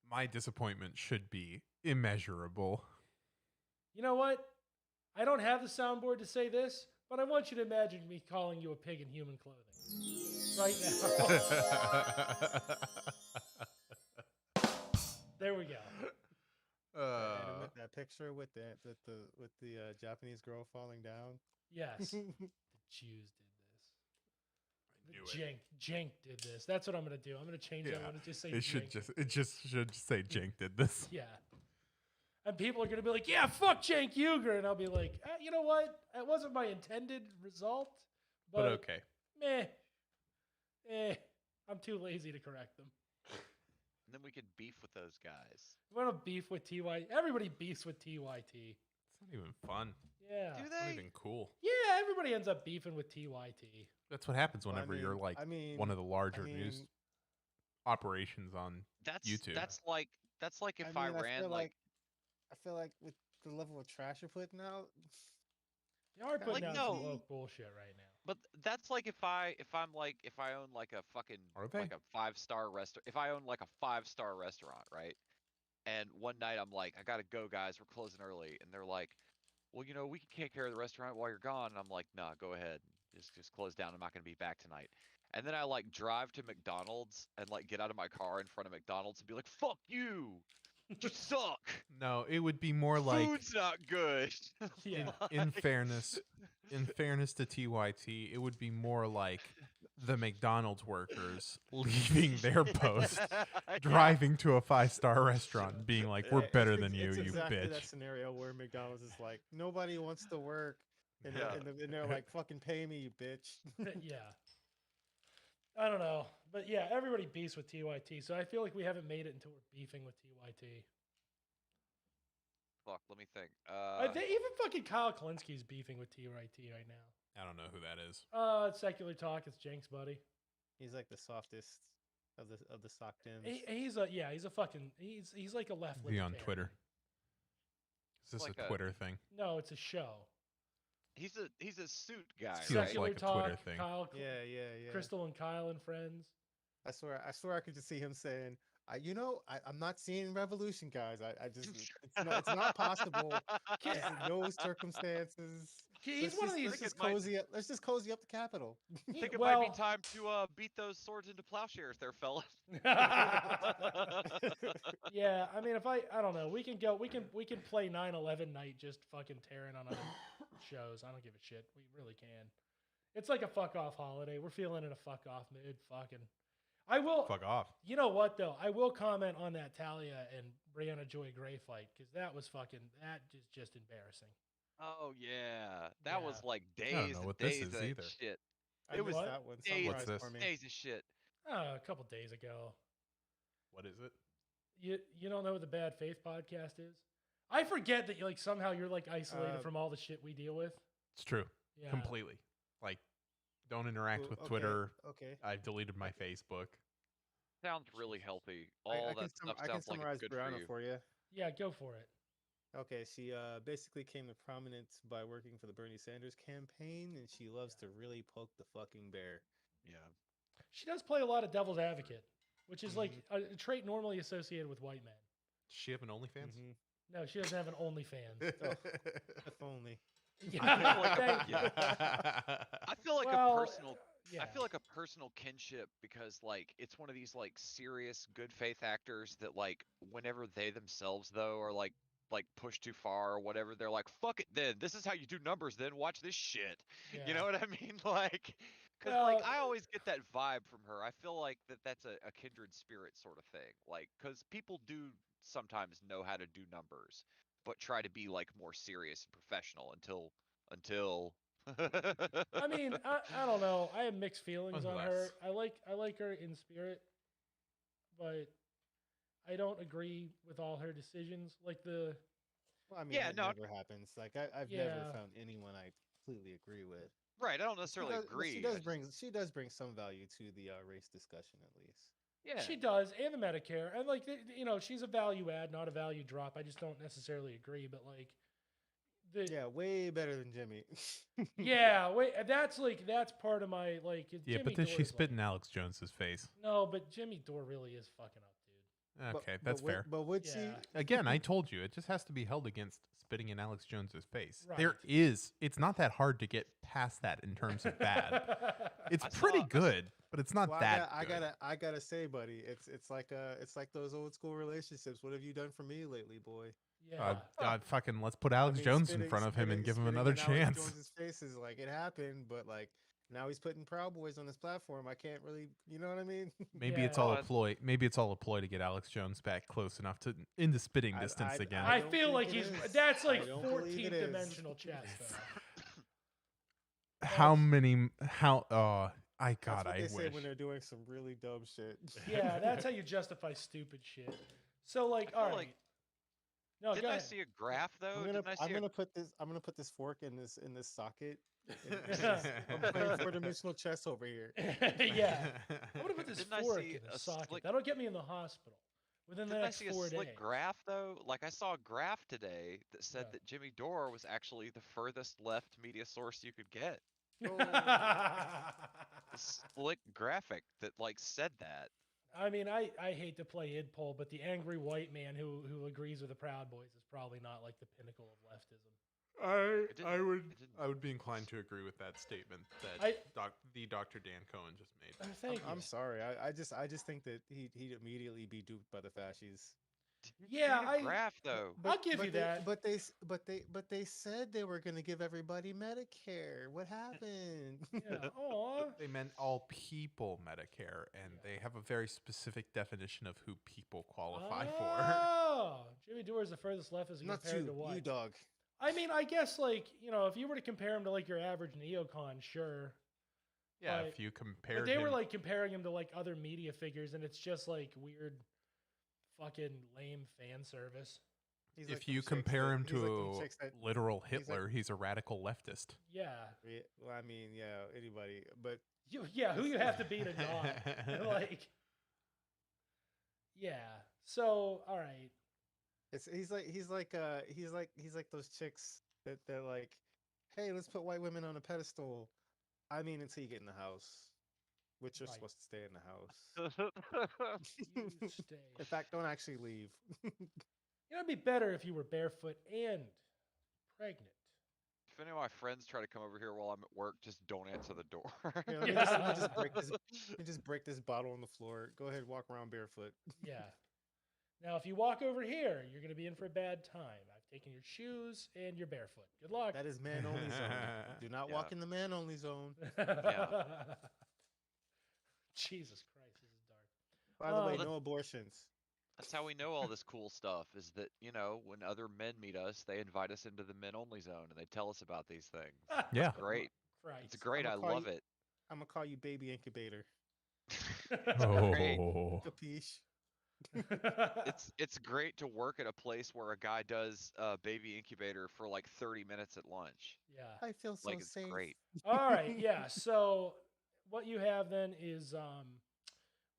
My disappointment should be immeasurable. You know what? I don't have the soundboard to say this, but I want you to imagine me calling you a pig in human clothing right now. There we go. That picture with the Japanese girl falling down. Yes, the Jews did I knew this. it. Jink did this. That's what I'm gonna do. I'm gonna change that Yeah, one to just say. It should Jink. should say Jink did this. Yeah. And people are going to be like, yeah, fuck Cenk Uyghur. And I'll be like, you know what? That wasn't my intended result. But okay. Meh. I'm too lazy to correct them. And then we could beef with those guys. We want to beef with TY. Everybody beefs with TYT. It's not even fun. Yeah. Do It's not they? even cool. Yeah, everybody ends up beefing with TYT. That's what happens Well, I whenever you're mean- like I mean- one of the larger I news mean- operations on That's YouTube. That's like if I, mean, ran feel like I feel like with the level of trash you're putting out, You are putting Like, out no. some woke bullshit right now. But that's like if I own like a fucking Are they? like a 5-star restaurant. If I own like a 5-star restaurant, right? And one night I'm like, I gotta go, guys. We're closing early, and they're like, well, you know, we can take care of the restaurant while you're gone. And I'm like, nah, go ahead. Just close down. I'm not gonna be back tonight. And then I like drive to McDonald's and like get out of my car in front of McDonald's and be like, fuck you. You suck. No, it would be more like Food's not good. Yeah. in fairness to TYT, it would be more like the McDonald's workers leaving their post, driving to a 5-star restaurant, being like, "We're Yeah, better it's than you, it's you exactly bitch." That scenario where McDonald's is like, nobody wants to work, and, Yeah. and they're like, fucking pay me, you bitch. Yeah. I don't know. But yeah, everybody beefs with TYT. So I feel like we haven't made it until we're beefing with TYT. Fuck, let me think. Even fucking Kyle Kalinski's beefing with TYT right now. I don't know who that is. It's Secular Talk. It's Jenks, buddy. He's like the softest of the sock Tims. He's like a left. Is he on libertarian. Twitter? Is this Like a a- Twitter thing? No, it's a show. he's a suit guy. Feels right? Secular like a Talk, Twitter thing. Kyle, Yeah. Crystal and Kyle and friends. I swear I could just see him saying, I'm not seeing revolution, guys. It's not possible. Just in no circumstances. He's one of these. Let's just cozy up the Capitol. I think it well, might be time to beat those swords into plowshares there, fellas. Yeah, I mean, I don't know, we can play 9/11 night, just fucking tearing on other shows. I don't give a shit. We really can. It's like a fuck off holiday. We're feeling in a fuck off mood. Fucking, I will. Fuck off. You know what though? I will comment on that Talia and Brianna Joy Gray fight because that was that is just embarrassing. Oh yeah, that was Yeah. like I don't days know and what this days is of either. shit. I It missed was that one. days, What's Summarize this? for me. days of shit. A couple days ago. What is it? You don't know what the Bad Faith podcast is? I forget that like somehow you're like isolated from all the shit we deal with. It's true. Yeah. Completely. Like, don't interact with Okay, Twitter. Okay. I've deleted my Facebook. Sounds really healthy. I All can that stuff I can sounds like summarize it's good Brianna for you. for you. Yeah, go for it. Okay, she basically came to prominence by working for the Bernie Sanders campaign, and she loves to really poke the fucking bear. Yeah. She does play a lot of devil's advocate, which is like a trait normally associated with white men. Does she have an OnlyFans? Mhm. No, she doesn't have an OnlyFans. If only. I feel like Well, a personal yeah. I feel like a personal kinship because like it's one of these like serious good faith actors that like whenever they themselves though are like pushed too far or whatever, they're like, fuck it then. This is how you do numbers then. Watch this shit. You Yeah. know what I mean? Like because Well, like I always get that vibe from her. I feel like that's a kindred spirit sort of thing. Like because people do sometimes know how to do numbers, but try to be like more serious and professional until I mean, I don't know. I have mixed feelings on her. Unless. I like her in spirit, but I don't agree with all her decisions. Like the Well, I mean, Yeah, that no. never happens. Like I've never Yeah. found anyone I completely agree with. Right, I don't She necessarily does, agree. she does bring some value to the race discussion at least. Yeah. she does, and the Medicare, and like she's a value add, not a value drop. I just don't necessarily agree, but like Yeah, way better than Jimmy. yeah, wait, that's part of my like. Yeah, Jimmy but then she Dore's spit like, in Alex Jones's face. No, but Jimmy Dore really is fucking up, dude. Okay, that's fair. But would she? Yeah. Again, I told you, it just has to be held against spitting in Alex Jones's face. Right. It's not that hard to get past that in terms of bad. It's I pretty saw- good, but it's not Well, that good. I gotta say, buddy, it's like those old school relationships. What have you done for me lately, boy? Yeah. God, fucking, let's put Alex Jones in front of him and give him another chance. Alex Jones's face is like it happened, but like now he's putting Proud Boys on his platform. I can't really, you know what I mean? Maybe Yeah. it's all a Well, ploy. Maybe it's all a ploy to get Alex Jones back close enough to into spitting distance again. I don't feel think like it he's is. that's like I don't believe 14th it is. dimensional chess. Though. How many? How? Oh, I That's God, what I they say wish. when they're doing some really dumb shit. Yeah, that's how you justify stupid shit. So like, I feel all right. like- No, go Didn't I ahead. see a graph though? Didn't I see I'm a- gonna put this fork in this socket. Yeah. I'm playing four-dimensional chess over here. Yeah. I'm gonna put this Didn't I fork see in the a socket. slick- That'll get me in the hospital within the Didn't I next see a 4 days. slick graph though? Like I saw a graph today that said Yeah. that Jimmy Dore was actually the furthest left media source you could get. A slick graphic that like said that. I mean, I hate to play id poll, but the angry white man who agrees with the Proud Boys is probably not like the pinnacle of leftism. It didn't- it didn't- I would be inclined to agree with that statement that I- the Dr. Dan Cohen just made. Thank you. I'm sorry. I just think that he'd immediately be duped by the fascists. Didn't Yeah, read a I- graph though. I'll give you that. But they said they were going to give everybody Medicare. What happened? Yeah. Aw. They meant all people Medicare, and they have a very specific definition of who people qualify for. Oh, Jimmy Dore is the furthest left as Not compared you, to what? you dog. I mean, I guess like if you were to compare him to like your average neocon, sure. Yeah, But- if you But compared they were him- like comparing him to like other media figures, and it's just like weird, fucking lame fan service. He's like if them you chicks compare that- him he's like them to chicks that- literal he's like- Hitler, he's a radical leftist. Yeah. Well, I mean, yeah, anybody, but Yeah, who you have to be to not like. Yeah. So all right. he's like those chicks that they're like, hey, let's put white women on a pedestal. I mean, until you get in the house, which you're Right. supposed to stay in the house. You stay. In fact, don't actually leave. It'd be better if you were barefoot and pregnant. If any of my friends try to come over here while I'm at work, just don't answer the door. You know, let me just break this bottle on the floor. Go ahead, walk around barefoot. Yeah. Now, if you walk over here, you're going to be in for a bad time. I've taken your shoes and you're barefoot. Good luck. That is man only zone. Do not walk Yeah. in the man only zone. Jesus Christ, this is dark. By the way, Um, no abortions. That's how we know all this cool stuff. Is that when other men meet us, they invite us into the men only zone and they tell us about these things. Yeah. It's great. It's Christ. great. I love it. I'm gonna call you baby incubator. It's great. Oh. Capiche? It's great to work at a place where a guy does baby incubator for like 30 minutes at lunch. Yeah. I feel so Like it's safe. great. All right. Yeah. So what you have then is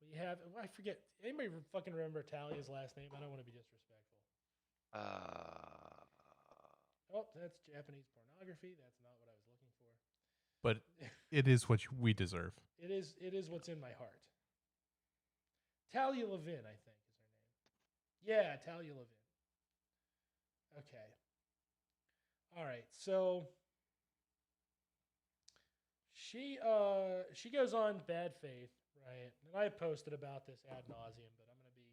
we have I forget. Anybody fucking remember Talia's last name? I don't want to be disrespectful. Oh, that's Japanese pornography. That's not what I was looking for. But it is what we deserve. It is what's in my heart. Talia Levin, I think, is her name. Yeah, Talia Levin. Okay. All right. So she goes on bad faith, right? And I posted about this ad nauseum, but I'm going to be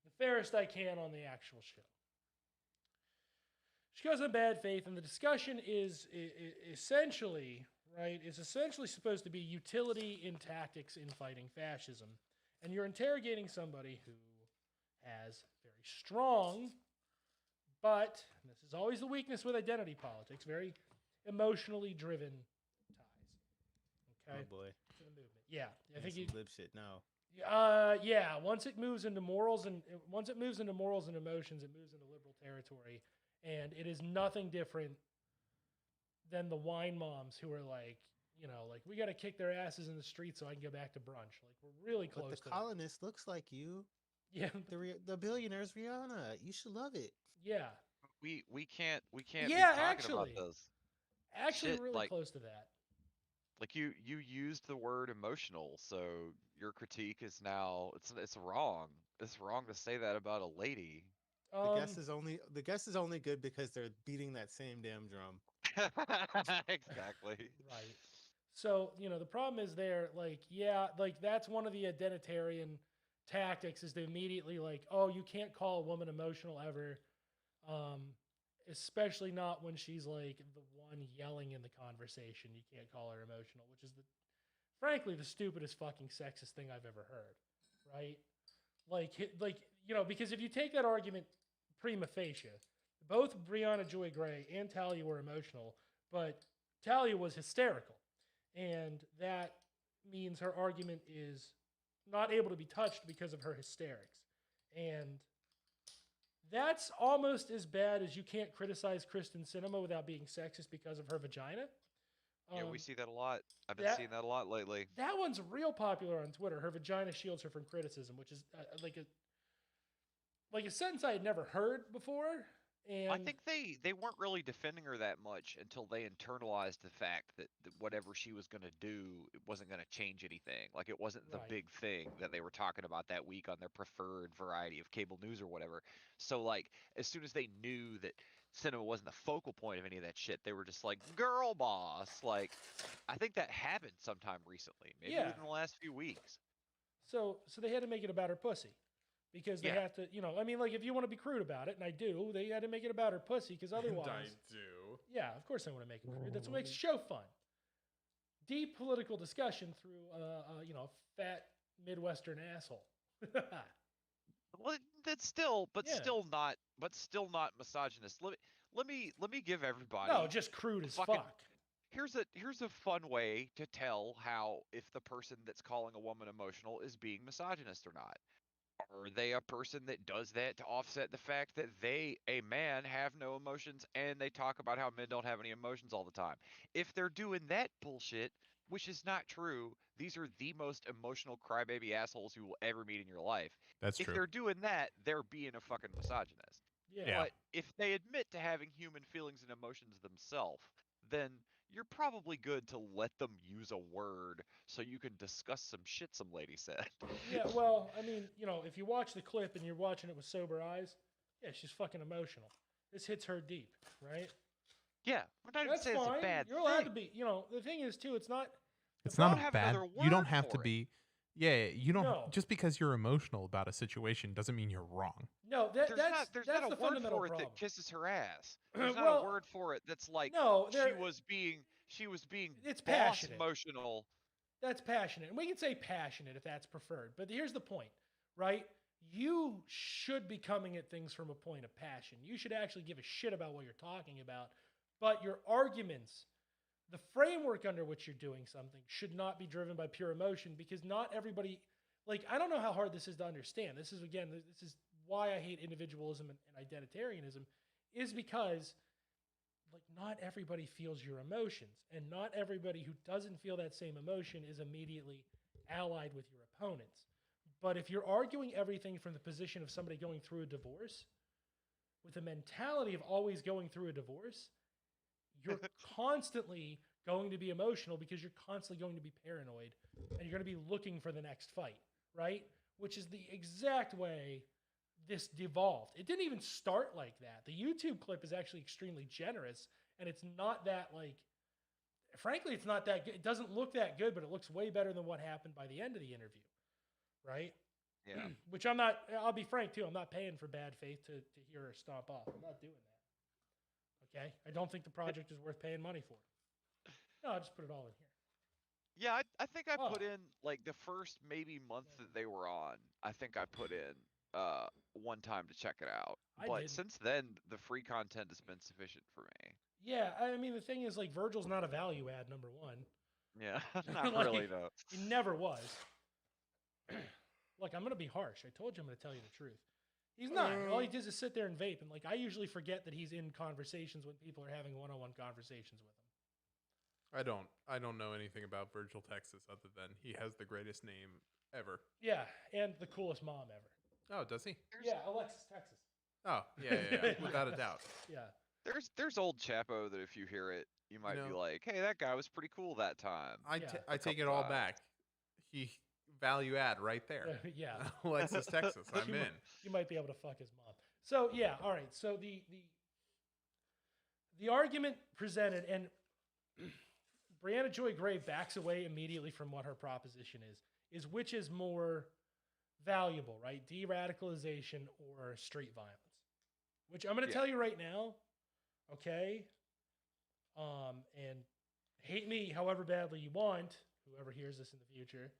the fairest I can on the actual show. She goes on bad faith, and the discussion is essentially, right, is essentially supposed to be utility in tactics in fighting fascism. And you're interrogating somebody who has very strong, but and this is always the weakness with identity politics, very emotionally driven ties. Okay. Oh boy. To the movement. Yeah. I think Some lib shit now. yeah, once it moves into morals and emotions, it moves into liberal territory. And it is nothing different than the wine moms who are like, we got to kick their asses in the street so I can go back to brunch. Like, we're really close But to the colonist looks like you. Yeah. The billionaire's Rihanna. You should love it. Yeah. We can't Yeah, be talking actually. about this. Actually, Shit, really like- close to that. Like you used the word emotional, so your critique is now it's wrong. It's wrong to say that about a lady. The guess is only good because they're beating that same damn drum. Exactly. Right. So, the problem is there, that's one of the identitarian tactics is to immediately you can't call a woman emotional ever. Especially not when she's like the one yelling in the conversation. You can't call her emotional, which is frankly the stupidest fucking sexist thing I've ever heard. Right? Because if you take that argument prima facie, both Brianna Joy Gray and Talia were emotional, but Talia was hysterical. And that means her argument is not able to be touched because of her hysterics. And that's almost as bad as you can't criticize Kristen Cinema without being sexist because of her vagina. Yeah, we see that a lot. I've been seeing that a lot lately. That one's real popular on Twitter. Her vagina shields her from criticism, which is like a sentence I had never heard before. And I think they weren't really defending her that much until they internalized the fact that whatever she was going to do, it wasn't going to change anything. Like it wasn't the Right. big thing that they were talking about that week on their preferred variety of cable news or whatever. So like as soon as they knew that cinema wasn't the focal point of any of that shit, they were just like, girl boss. Like I think that happened sometime recently, maybe Yeah. within the last few weeks. So they had to make it about her pussy. Because they Yeah. have to, if you want to be crude about it, and I do, they had to make it about her pussy, because otherwise... I do. Yeah, of course I want to make it crude. That's what makes the show fun. Deep political discussion through, a fat Midwestern asshole. Well, that's still, Yeah. still not misogynist. Let me give everybody. No, just crude as fucking- fuck. Here's a fun way to tell how if the person that's calling a woman emotional is being misogynist or not. Are they a person that does that to offset the fact that a man, have no emotions and they talk about how men don't have any emotions all the time? If they're doing that bullshit, which is not true, these are the most emotional crybaby assholes you will ever meet in your life. That's If true. they're doing that, they're being a fucking misogynist. Yeah. But if they admit to having human feelings and emotions themselves, then you're probably good to let them use a word so you can discuss some shit some lady said. Yeah, well, I mean, if you watch the clip and you're watching it with sober eyes, yeah, she's fucking emotional. This hits her deep, right? Yeah, we're not even That's saying fine. it's a bad You're allowed to thing. be, the thing is, too, it's not... It's the not don't a have bad. another You don't word have to for it. be. Yeah, you don't. No. Just because you're emotional about a situation doesn't mean you're wrong. No, There's that's not the a word fundamental for it problem. that kisses her ass. There's not Well, a word for it that's like no, she was being It's boss passionate. emotional. That's passionate. And we can say passionate if that's preferred. But here's the point, right? You should be coming at things from a point of passion. You should actually give a shit about what you're talking about. But your arguments, the framework under which you're doing something, should not be driven by pure emotion, because not everybody, like, I don't know how hard this is to understand. This is why I hate individualism and identitarianism, is because, like, not everybody feels your emotions, and not everybody who doesn't feel that same emotion is immediately allied with your opponents. But if you're arguing everything from the position of somebody going through a divorce, with a mentality of always going through a divorce, you're constantly going to be emotional, because you're constantly going to be paranoid, and you're going to be looking for the next fight, right? Which is the exact way this devolved. It didn't even start like that. The YouTube clip is actually extremely generous, and it's not that, like, frankly, it's not that good. It doesn't look that good, but it looks way better than what happened by the end of the interview, right? Yeah. Which I'll be frank too, I'm not paying for bad faith to hear her stomp off. I'm not doing that. Okay? I don't think the project is worth paying money for. No, I'll just put it all in here. Yeah, I think I put Oh. in, like, the first maybe month that they were on. I think I put in one time to check it out. I But didn't. since then, the free content has been sufficient for me. Yeah, I mean, the thing is, like, Virgil's not a value add, number one. Yeah, not Like, really though. He never was. Look, I'm going to be harsh. I told you I'm going to tell you the truth. He's not. All he does is sit there and vape. And, like, I usually forget that he's in conversations when people are having one-on-one conversations with him. I don't know anything about Virgil, Texas, other than he has the greatest name ever. Yeah, and the coolest mom ever. Oh, does he? Yeah, Alexis, Texas. Oh, yeah, without a doubt. Yeah. There's old Chapo that if you hear it, you might be like, hey, that guy was pretty cool that time. I take it all back. He value add right there. Yeah. Alexis, Texas. I'm in. You might be able to fuck his mom. So yeah, all right. So the argument presented, and Brianna Joy Gray backs away immediately from what her proposition is which is more valuable, right? De-radicalization or street violence? Which I'm going to tell you right now, okay? And hate me however badly you want, whoever hears this in the future,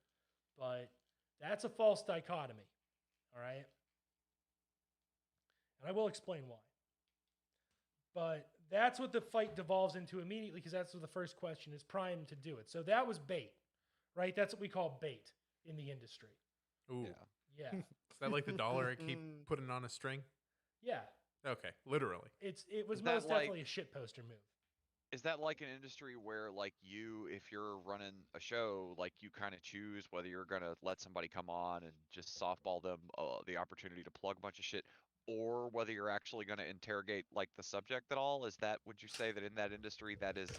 but that's a false dichotomy, all right? And I will explain why. But that's what the fight devolves into immediately, because that's what the first question is, primed to do it. So that was bait, right? That's what we call bait in the industry. Ooh. Yeah. Is that like the dollar I keep putting on a string? Yeah. Okay, literally. It was Is that most like- definitely a shit poster move. Is that like an industry where, like, you, if you're running a show, like, you kind of choose whether you're going to let somebody come on and just softball them the opportunity to plug a bunch of shit, or whether you're actually going to interrogate, like, the subject at all? Is that, would you say that in that industry that is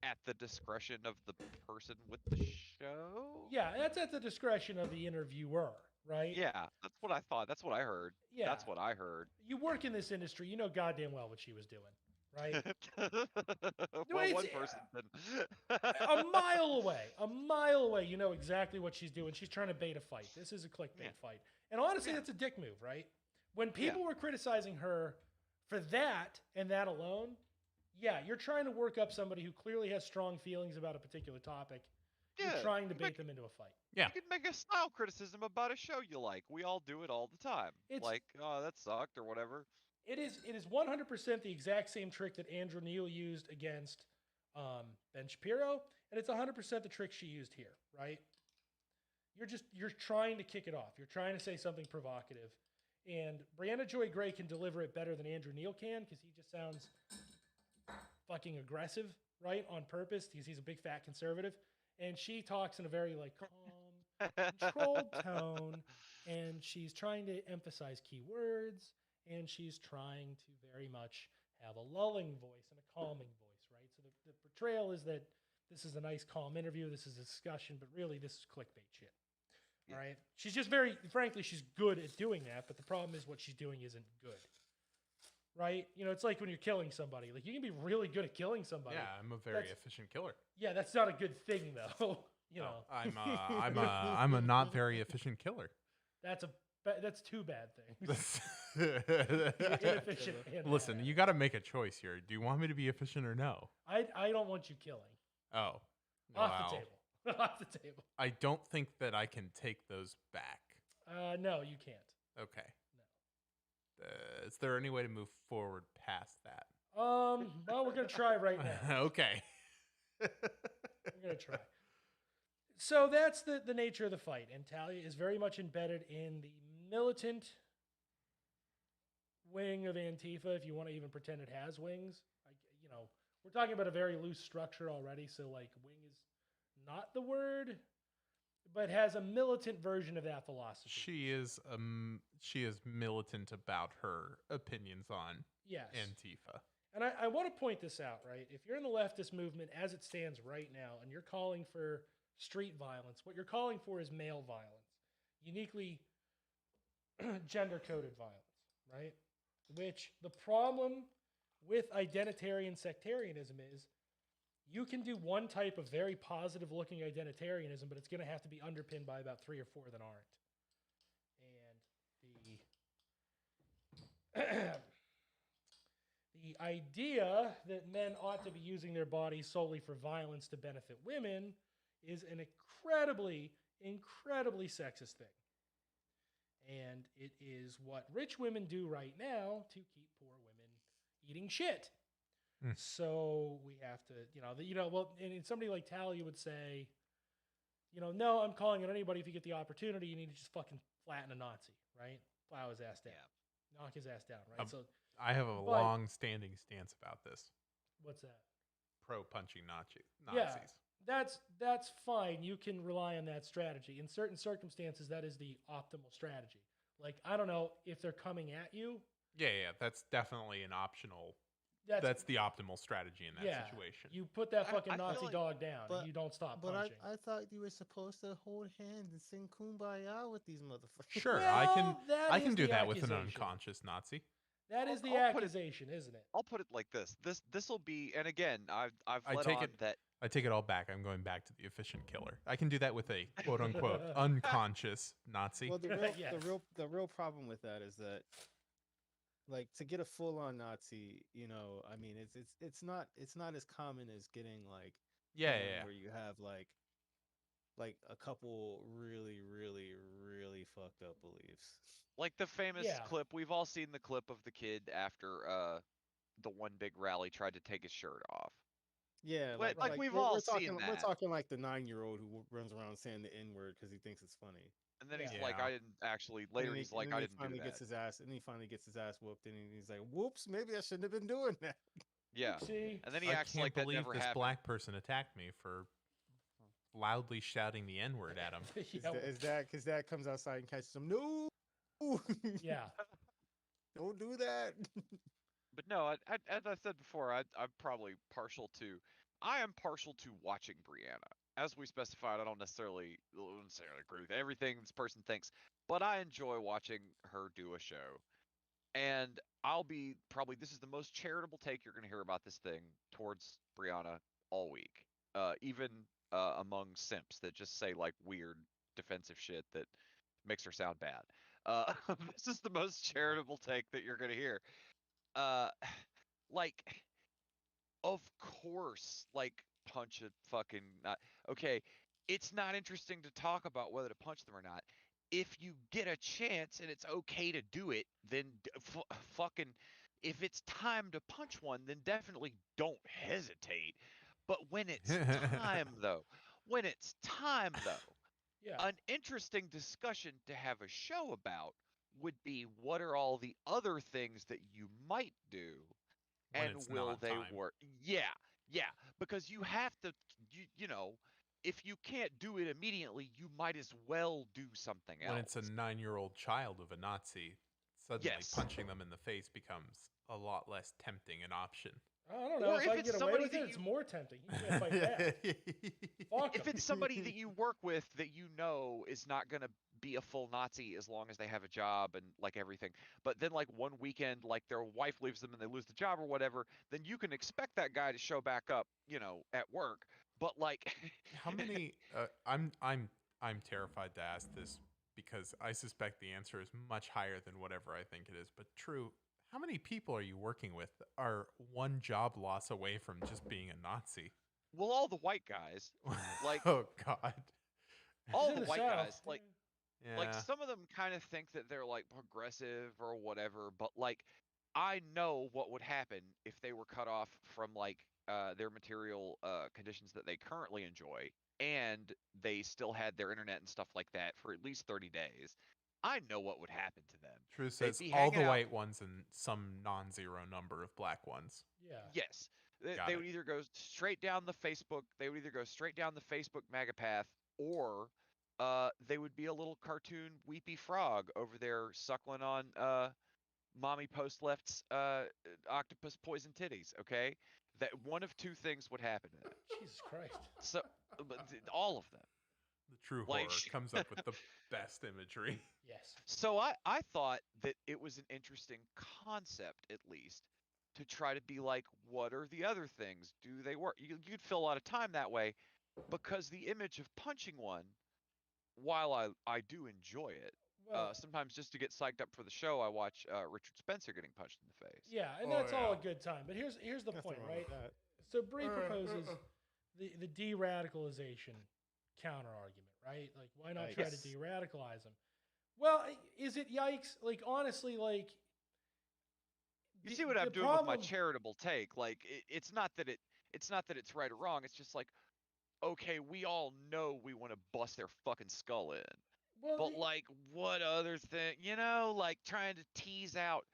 at the discretion of the person with the show? Yeah, that's at the discretion of the interviewer, right? Yeah, that's what I thought. That's what I heard. Yeah. That's what I heard. You work in this industry, you know goddamn well what she was doing, right? Well, it's- one person didn't. a mile away, you know exactly what she's doing. She's trying to bait a fight. This is a clickbait fight. And honestly, that's a dick move, right? When people were criticizing her for that and that alone, yeah, you're trying to work up somebody who clearly has strong feelings about a particular topic. You're trying to bait them into a fight. Yeah. You can make a style criticism about a show you like. We all do it all the time. Like, oh, that sucked or whatever. It is 100% the exact same trick that Andrew Neil used against Ben Shapiro, and it's 100% the trick she used here, right? You're trying to kick it off. You're trying to say something provocative, and Brianna Joy Gray can deliver it better than Andrew Neil can, because he just sounds fucking aggressive, right, on purpose, because he's a big fat conservative, and she talks in a very like calm, controlled tone, and she's trying to emphasize key words. And she's trying to very much have a lulling voice and a calming voice, right? So the portrayal is that this is a nice, calm interview. This is a discussion, but really this is clickbait shit. All right? She's just frankly, she's good at doing that, but the problem is what she's doing isn't good. Right? You know, it's like when you're killing somebody. Like, you can be really good at killing somebody. Yeah, I'm a very efficient killer. Yeah, that's not a good thing, though. You know. I'm a not very efficient killer. That's two bad things. Inefficient and Listen, bad. you got to make a choice here. Do you want me to be efficient or no? I don't want you killing. Oh. Off the table. Off the table. I don't think that I can take those back. No, you can't. Okay. Is there any way to move forward past that? Well, we're gonna try right now. Okay. We're gonna try. So that's the nature of the fight, and Talia is very much embedded in the militant wing of Antifa. If you want to even pretend it has wings, we're talking about a very loose structure already. So like, wing is not the word, but has a militant version of that philosophy. She is militant about her opinions on Yes. Antifa. And I want to point this out, right? If you're in the leftist movement as it stands right now, and you're calling for street violence, what you're calling for is male violence, uniquely gender-coded violence, right? Which the problem with identitarian sectarianism is you can do one type of very positive-looking identitarianism, but it's going to have to be underpinned by about 3 or 4 that aren't. And the idea that men ought to be using their bodies solely for violence to benefit women is an incredibly, incredibly sexist thing. And it is what rich women do right now to keep poor women eating shit. So we have to, well, and somebody like Talia would say, no, I'm calling on anybody. If you get the opportunity, you need to just fucking flatten a Nazi, right? Plow his ass down. Yeah. Knock his ass down, right? So I have a long-standing stance about this. What's that? Pro-punching Nazis. Yeah, that's fine. You can rely on that strategy. In certain circumstances, that is the optimal strategy. Like, I don't know if they're coming at you. Yeah, that's definitely an optional. That's the optimal strategy in that situation. You put that fucking Nazi dog down and you don't stop punching. But I thought you were supposed to hold hands and sing Kumbaya with these motherfuckers. Sure, well, I can do that with an unconscious Nazi. That is the accusation, isn't it? I'll put it like this. This will be, and again, I've let on that. I take it all back. I'm going back to the efficient killer. I can do that with a quote unquote unconscious Nazi. Well, the real problem with that is that, like, to get a full on Nazi, I mean, it's not as common as getting like where you have like a couple really, really, really fucked up beliefs. Like the famous clip, we've all seen the clip of the kid after the one big rally tried to take his shirt off. Yeah, like we've all seen that. We're talking like the 9-year-old who runs around saying the N-word because he thinks it's funny. And then he's like, I didn't actually. Later, he's like, I didn't do that. And he finally gets his ass whooped, and he's like, "Whoops, maybe I shouldn't have been doing that." Yeah. See? And then he acts like that never happened. This black person attacked me for loudly shouting the N-word at him. Is that because Dad comes outside and catches him? No. Yeah. Don't do that. But no, as I said before, I'm probably partial to. I am partial to watching Brianna. As we specified, I don't necessarily agree with everything this person thinks, but I enjoy watching her do a show. And I'll be this is the most charitable take you're going to hear about this thing towards Brianna all week. Even among simps that just say like weird defensive shit that makes her sound bad. This is the most charitable take that you're going to hear. Like, of course, like, punch a fucking okay, it's not interesting to talk about whether to punch them or not. If you get a chance and it's okay to do it, then fucking if it's time to punch one, then definitely don't hesitate. But when it's time though, an interesting discussion to have a show about would be what are all the other things that you might do and will they work? Yeah, because you have to, if you can't do it immediately, you might as well do something else. When it's a 9-year-old child of a Nazi, suddenly punching them in the face becomes a lot less tempting an option. I don't know. Or if I get away with it, it's more tempting. You can't fight back. If it's somebody that you work with that you know is not going to be a full Nazi as long as they have a job and like everything, but then like one weekend, like their wife leaves them and they lose the job or whatever, then you can expect that guy to show back up, at work. But like, how many? I'm terrified to ask this because I suspect the answer is much higher than whatever I think it is. But true. How many people are you working with that are one job loss away from just being a Nazi? Well, all the white guys. Like, oh God. All the white guys. Like, Like Yeah. some of them kind of think that they're like progressive or whatever, but like I know what would happen if they were cut off from like their material conditions that they currently enjoy, and they still had their internet and stuff like that for at least 30 days. I know what would happen to them. Truth They'd says be all the hanging out. white ones and some non-zero number of black ones. Yeah. Yes. Got They it. would either go straight down the Facebook. They would either go straight down the Facebook MAGA path, or they would be a little cartoon weepy frog over there suckling on mommy post left's octopus poison titties. Okay, that one of two things would happen to them. Jesus Christ. So, all of them. The true Like, horror comes up with the best imagery. Yes. So I thought that it was an interesting concept, at least, to try to be like, what are the other things? Do they work? You'd fill a lot of time that way, because the image of punching one, while I do enjoy it, Well, sometimes just to get psyched up for the show, I watch Richard Spencer getting punched in the face. yeah, and Oh, that's all a yeah. good time. But here's the Nothing point, wrong right? with that. So Bree proposes the de-radicalization counter argument, right? Like, why not try to Yikes. de-radicalize them? Well, is it yikes? Like, honestly, like. You the- see what I'm the doing with my problem- charitable take? Like, it's not that it's right or wrong. It's just like, okay, we all know we want to bust their fucking skull in. Well, But like, what other thing? Like trying to tease out.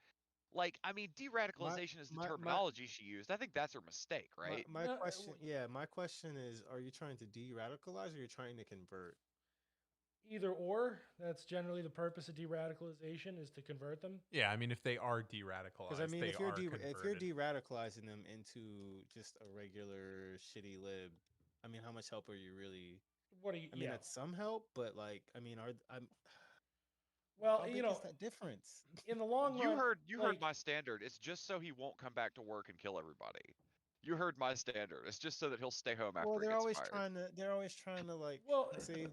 Like, I mean, de-radicalization is the my- terminology she used. I think that's her mistake, right? My No, question, my question is: are you trying to de-radicalize, or you're trying to convert? either or. That's generally the purpose of de-radicalization, is to convert them. Yeah, I mean, if they are de-radicalized, Because I mean, they if you're are if you're converted. de-radicalizing them into just a regular shitty lib, I mean, how much help are you really? What do you? I mean, that's some help, but like, I mean, I'm. well, How you big know, is that difference? in the long You run, heard like, my standard. It's just so he won't come back to work and kill everybody. You heard my standard. It's just so that he'll stay home after Well, he they're gets always fired. trying to like Well, save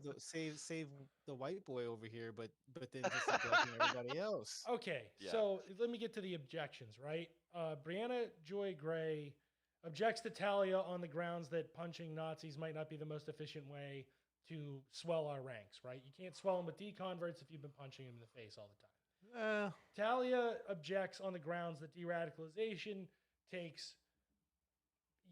the white boy over here, but then just neglecting everybody else. Okay, Yeah. so let me get to the objections, right? Brianna Joy Gray objects to Talia on the grounds that punching Nazis might not be the most efficient way to swell our ranks, right? You can't swell them with deconverts if you've been punching them in the face all the time. Talia objects on the grounds that de-radicalization takes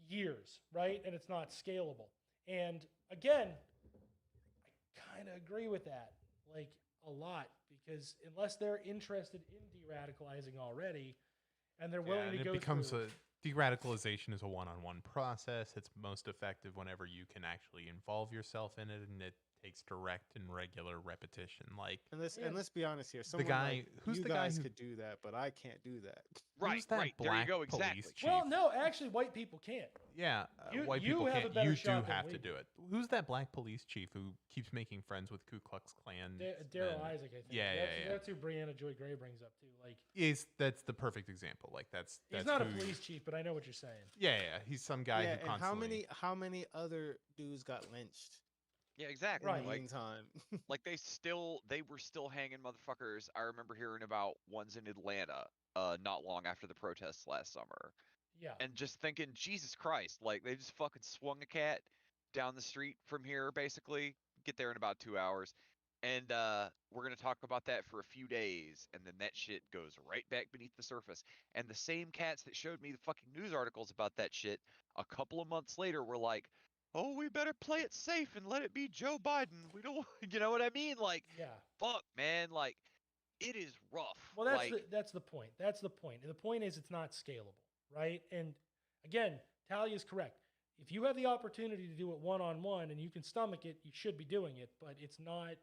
years, right? And it's not scalable. And again, I kind of agree with that, like a lot, because unless they're interested in de-radicalizing already, and they're willing and to it go becomes through, de-radicalization is a one-on-one process. It's most effective whenever you can actually involve yourself in it, and it takes direct and regular repetition. Like, And let's Yeah. be honest here. Someone guy- like who's you the guy guys who- could do that, but I can't do that. Right, who's that right. There you black go. police Exactly. chief? well, no, actually, white people can't. yeah, You- white you people have a can't. better You shot do than have we to do it. Who's that black police chief who keeps making friends with Ku Klux Klan? Daryl men? Isaac, I think. Yeah, that's, yeah. That's who Brianna Joy Gray brings up too. Like, That's the perfect example. Like that's he's not a who- police chief, but I know what you're saying. Yeah. He's some guy Yeah, who and constantly. how many other dudes got lynched Yeah, exactly. Right. in the Like, meantime? like they were still hanging motherfuckers. I remember hearing about ones in Atlanta, not long after the protests last summer, Yeah. and just thinking, Jesus Christ, like they just fucking swung a cat down the street from here, basically. Get there in about 2 hours. And we're gonna talk about that for a few days, and then that shit goes right back beneath the surface. And the same cats that showed me the fucking news articles about that shit a couple of months later were like, "Oh, we better play it safe and let it be Joe Biden. We don't," you know what I mean? Like, Yeah. fuck, man, like it is rough. Well, that's like, that's the point. That's the point. And the point is, it's not scalable, right? And again, Talia is correct. If you have the opportunity to do it one-on-one and you can stomach it, you should be doing it. But it's not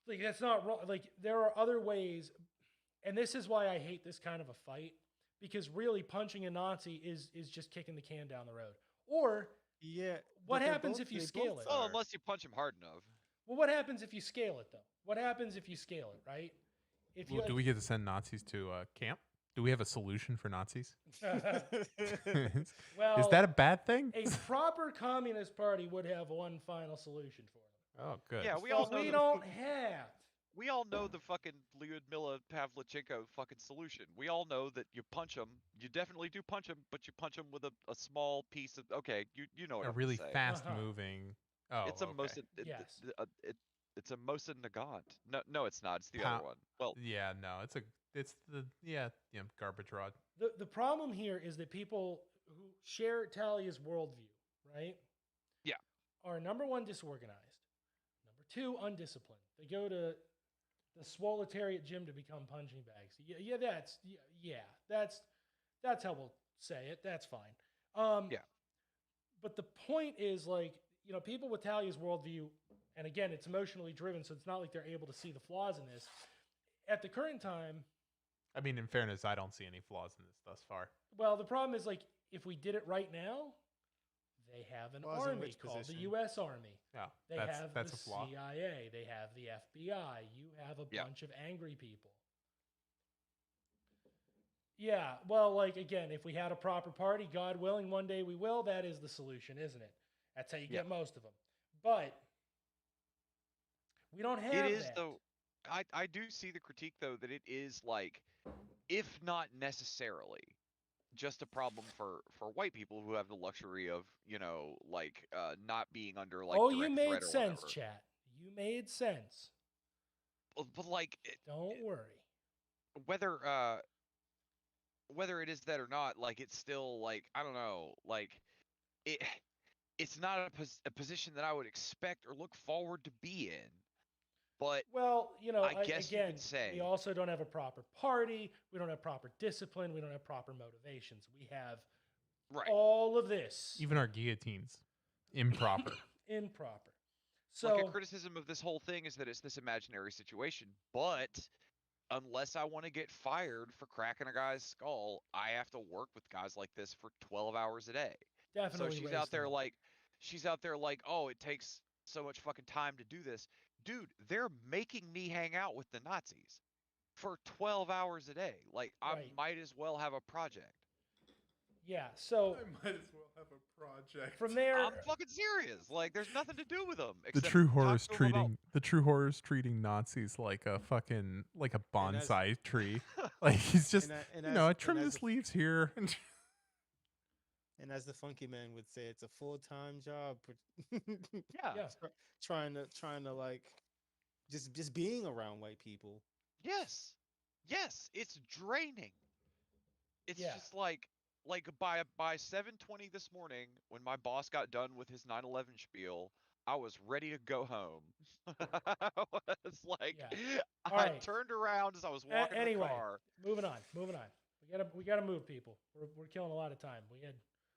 like that's not wrong. Like there are other ways, and this is why I hate this kind of a fight, because really punching a Nazi is just kicking the can down the road. Or Yeah. What but they're happens both- if you they scale both it? oh, are. unless you punch him hard enough. well, what happens if you scale it though? What happens if you scale it, right? If you Well, do we get to send Nazis to camp? Do we have a solution for Nazis? well, Is that a bad thing? a proper communist party would have one final solution for them. Oh, good. Yeah, we all But know we the, don't have. we all know the fucking Lyudmila Pavlichenko fucking solution. We all know that you punch them. You definitely do punch them, but you punch them with a small piece of. Okay, you know what A I'm really gonna say. fast moving. Oh, It's a okay. most. Yes. It, It's a Mosa Nagant. No, it's not. It's the Pow- other one. Well, Yeah, no, it's the garbage rod. The problem here is that people who share Talia's worldview, right? Yeah. Are number one disorganized, number two undisciplined. They go to the Swoletariat gym to become punching bags. That's how we'll say it. That's fine. Yeah. But the point is, like, people with Talia's worldview, and again, it's emotionally driven, so it's not like they're able to see the flaws in this. At the current time, I mean, in fairness, I don't see any flaws in this thus far. well, the problem is, like, if we did it right now, they have an Flaws in army which called position? the U.S. Army. Yeah, They have that's the a flaw. CIA. They have the FBI. You have a Yeah. bunch of angry people. Yeah, well, like, again, if we had a proper party, God willing, one day we will, that is the solution, isn't it? That's how you get most of them. But we don't have It is that. though. I do see the critique though that it is like, if not necessarily, just a problem for white people who have the luxury of not being under like Oh, you direct made threat or sense, whatever. chat. You made sense. But like, Don't worry. whether it is that or not, like it's still like I don't know, like it. It's not a position that I would expect or look forward to be in. But Well, I guess you again, could say. we also don't have a proper party. We don't have proper discipline. We don't have proper motivations. We have Right. all of this Even our guillotines, improper. improper. So, Like a criticism of this whole thing is that it's this imaginary situation, but unless I want to get fired for cracking a guy's skull, I have to work with guys like this for 12 hours a day. definitely So she's raise out there them. like, oh, it takes so much fucking time to do this. Dude, they're making me hang out with the Nazis for 12 hours a day. Like, I Right. might as well have a project. Yeah, so might as well have a project. from there, I'm fucking serious. Like, there's nothing to do with them. The except true talk horror's to 'em about- treating Nazis like a fucking like a And as- bonsai tree. Like he's just I trim as his leaves here. And And as the funky man would say, it's a full-time job. Yeah. yeah, trying to like just being around white people. Yes. Yes. It's draining. It's Yeah. just like by 7:20 this morning, when my boss got done with his 9/11 spiel, I was ready to go home. I was like, Yeah. I Alright. turned around as I was walking to anyway. the car. moving on. We gotta move, people. We're killing a lot of time. We had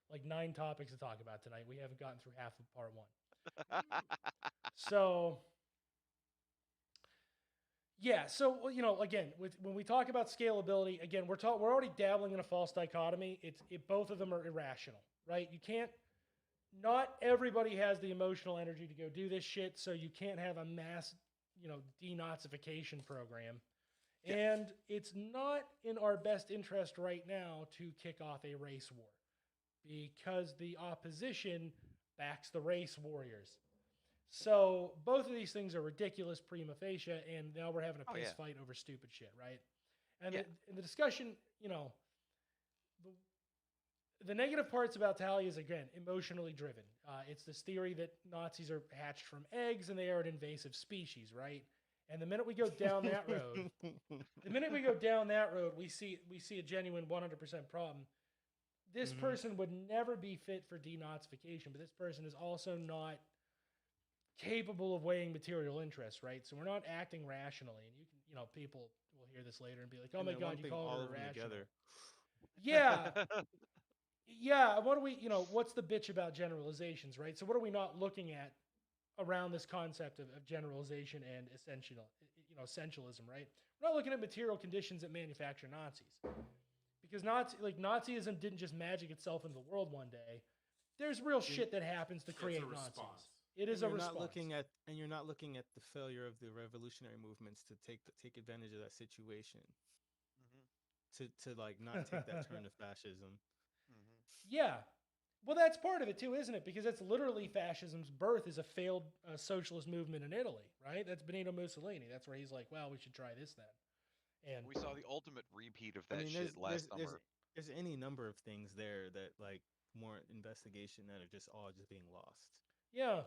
like 9 topics to talk about tonight. We haven't gotten through half of part 1. So, yeah. So, again, when we talk about scalability, again, we're already dabbling in a false dichotomy. Both of them are irrational, right? You can't. Not everybody has the emotional energy to go do this shit, so you can't have a mass, denazification program. Yeah. And it's not in our best interest right now to kick off a race war, because the opposition backs the race warriors. So both of these things are ridiculous prima facie, and now we're having a Oh, piss yeah. fight over stupid shit, right? And Yeah. the discussion, the negative parts about Talia is, again, emotionally driven. It's this theory that Nazis are hatched from eggs and they are an invasive species, right? And the minute we go down that road, we see a genuine 100% problem. This Mhm. person would never be fit for denazification, but this person is also not capable of weighing material interests, right? So we're not acting rationally. And people will hear this later and be like, "Oh my God, you call her irrational." Yeah, yeah. What do we, what's the bitch about generalizations, right? So what are we not looking at around this concept of generalization and essentialism, right? We're not looking at material conditions that manufacture Nazis, because Nazism didn't just magic itself into the world one day. There's real shit that happens to create Nazis. It is a response. You're not looking at the failure of the revolutionary movements to take advantage of that situation. To like not take that turn to fascism. Yeah. Well, that's part of it too, isn't it? Because that's literally fascism's birth is a failed socialist movement in Italy, right? That's Benito Mussolini. That's where he's like, well, we should try this then. And We saw the ultimate repeat of that shit last summer. There's any number of things there that like warrant investigation that are just all just being lost. yeah.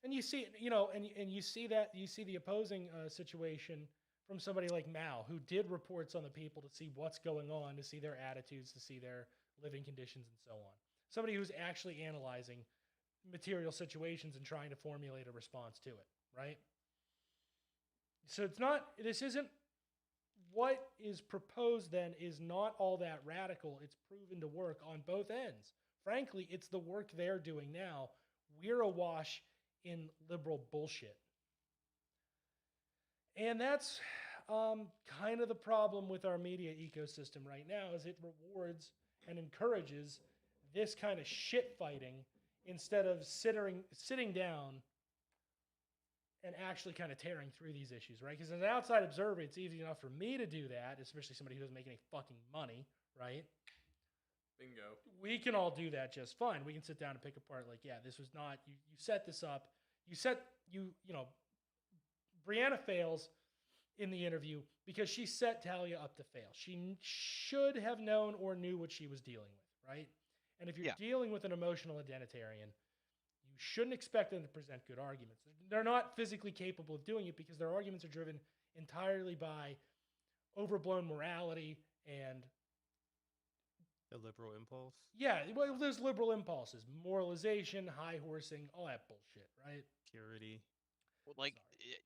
And you see, and you see the opposing situation from somebody like Mao, who did reports on the people to see what's going on, to see their attitudes, to see their living conditions, and so on. Somebody who's actually analyzing material situations and trying to formulate a response to it, right? So this isn't, what is proposed then is not all that radical. It's proven to work on both ends. Frankly, it's the work they're doing now. We're awash in liberal bullshit. And that's kind of the problem with our media ecosystem right now, is it rewards and encourages this kind of shit fighting instead of sitting down and actually kind of tearing through these issues, right? Because as an outside observer, it's easy enough for me to do that, especially somebody who doesn't make any fucking money, right? Bingo. We can all do that just fine. We can sit down and pick apart, like, yeah, this was not, you set this up. Brianna fails in the interview because she set Talia up to fail. She should have known or knew what she was dealing with, right? And if you're dealing with an emotional identitarian, you shouldn't expect them to present good arguments. They're not physically capable of doing it because their arguments are driven entirely by overblown morality and the liberal impulse. Yeah, well, there's liberal impulses, moralization, high horsing, all that bullshit, right? Purity. Well, like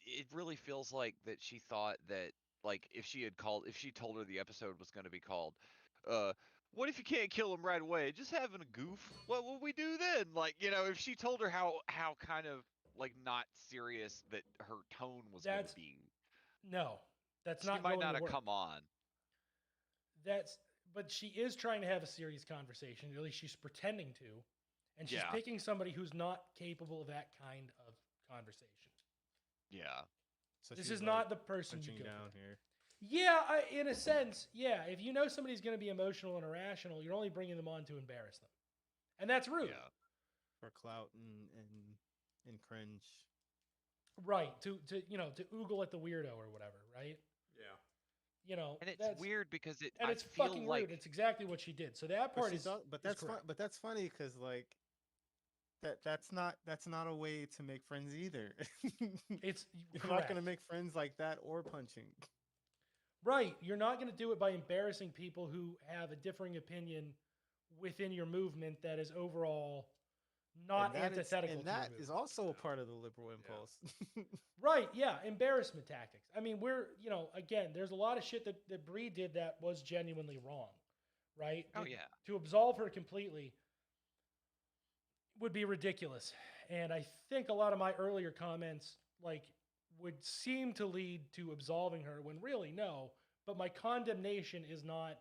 it really feels like that she thought that, like, if she told her the episode was going to be called, what if you can't kill him right away? Just having a goof. What will we do then? Like, if she told her how kind of like not serious that her tone was going to be. No, that's she not. She might going not to have work. Come on. But she is trying to have a serious conversation. At least she's pretending to, and she's picking somebody who's not capable of that kind of conversation. Yeah. So this is not the person you go down for. here. Yeah, in a sense, yeah. If you know somebody's going to be emotional and irrational, you're only bringing them on to embarrass them, and that's rude. Yeah. For clout and cringe. Right. To oogle at the weirdo or whatever. Right. Yeah. And it's weird because it's fucking rude. It's exactly what she did. So that part is. But that's funny because like. That's not a way to make friends either. You're not going to make friends like that or punching. Right. You're not going to do it by embarrassing people who have a differing opinion within your movement that is overall not antithetical. And that is also a part of the liberal impulse. Yeah. Right. Yeah. Embarrassment tactics. I mean, again, there's a lot of shit that Bree did that was genuinely wrong. Right. Oh, yeah. To absolve her completely would be ridiculous. And I think a lot of my earlier comments would seem to lead to absolving her when really no. But my condemnation is not,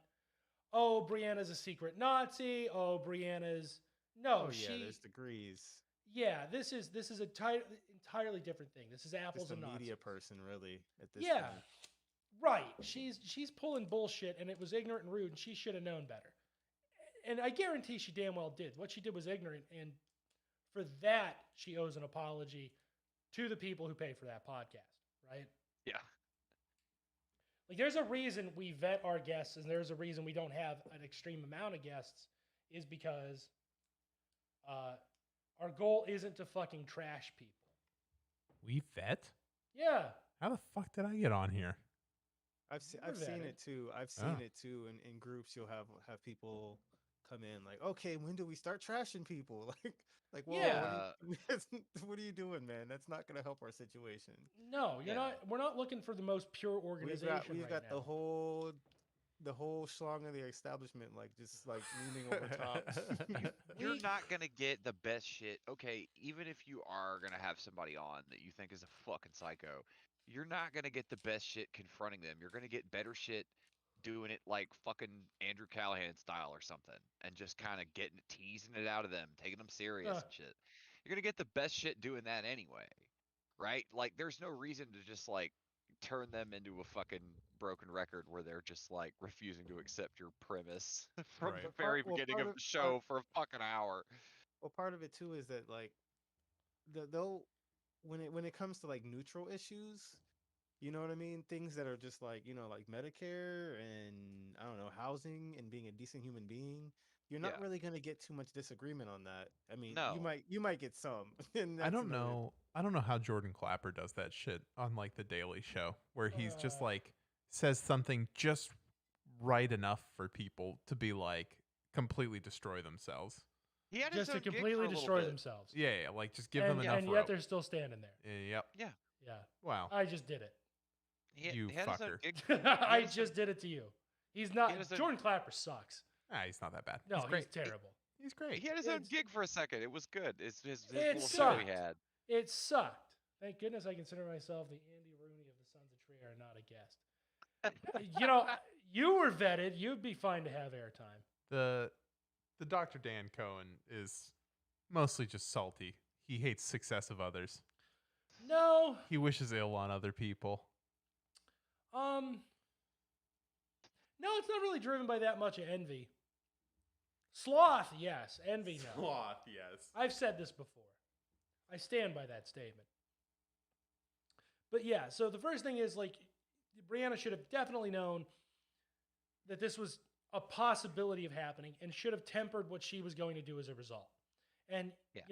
oh, Brianna's a secret Nazi. Oh, Brianna's there's degrees. Yeah, this is a entirely different thing. This is apples Just and nuts. A media person, really, at this point. Right. She's pulling bullshit, and it was ignorant and rude, and she should have known better. And I guarantee she damn well did. What she did was ignorant, and for that, she owes an apology to the people who pay for that podcast, right? Yeah. Like, there's a reason we vet our guests, and there's a reason we don't have an extreme amount of guests, is because our goal isn't to fucking trash people. We vet? Yeah. How the fuck did I get on here? I've seen it too. I've seen it too in groups. You'll have people come in like, okay, when do we start trashing people? like, whoa, what are you doing, man? That's not going to help our situation. No, you're not. We're not looking for the most pure organization. We've got the whole schlong of the establishment, just leaning over top. You're not gonna get the best shit. Okay, even if you are gonna have somebody on that you think is a fucking psycho, you're not gonna get the best shit confronting them. You're gonna get better shit doing it like fucking Andrew Callahan style or something, and just kind of teasing it out of them, taking them serious and shit. You're gonna get the best shit doing that anyway, right? Like, there's no reason to just turn them into a fucking broken record where they're just refusing to accept your premise from the very beginning of the show for a fucking hour. Well, part of it too is that they'll when it comes to neutral issues, you know what I mean? Things that are just like Medicare and I don't know, housing and being a decent human being. You're not really going to get too much disagreement on that. I mean, no. you might get some. I don't know I don't know how Jordan Clapper does that shit on like the Daily Show, where he's just like says something just right enough for people to be like completely destroy themselves. He had Just his to own gig completely for a little destroy bit. themselves. Yeah, like just give them enough and rope. yet they're still standing there. Yep. Yeah. Yeah. Wow. I just did it. You he had his own fucker. gig. I just did it to you. He's not. He had his own- Jordan Clapper sucks. He's not that bad. No, he's great. he's terrible. He's great. He had his own It's- gig for a second. It was good. It's his It little show he sucked. had. It sucked. Thank goodness I consider myself the Andy Rooney of the Sons of Thrie and not a guest. You know, you were vetted. You'd be fine to have airtime. The Dr. Dan Cohen is mostly just salty. He hates success of others. No. He wishes ill on other people. No, it's not really driven by that much envy. Sloth, yes. Envy, no. Sloth, yes. I've said this before. I stand by that statement. But yeah, so the first thing is like Brianna should have definitely known that this was a possibility of happening and should have tempered what she was going to do as a result. And Yeah.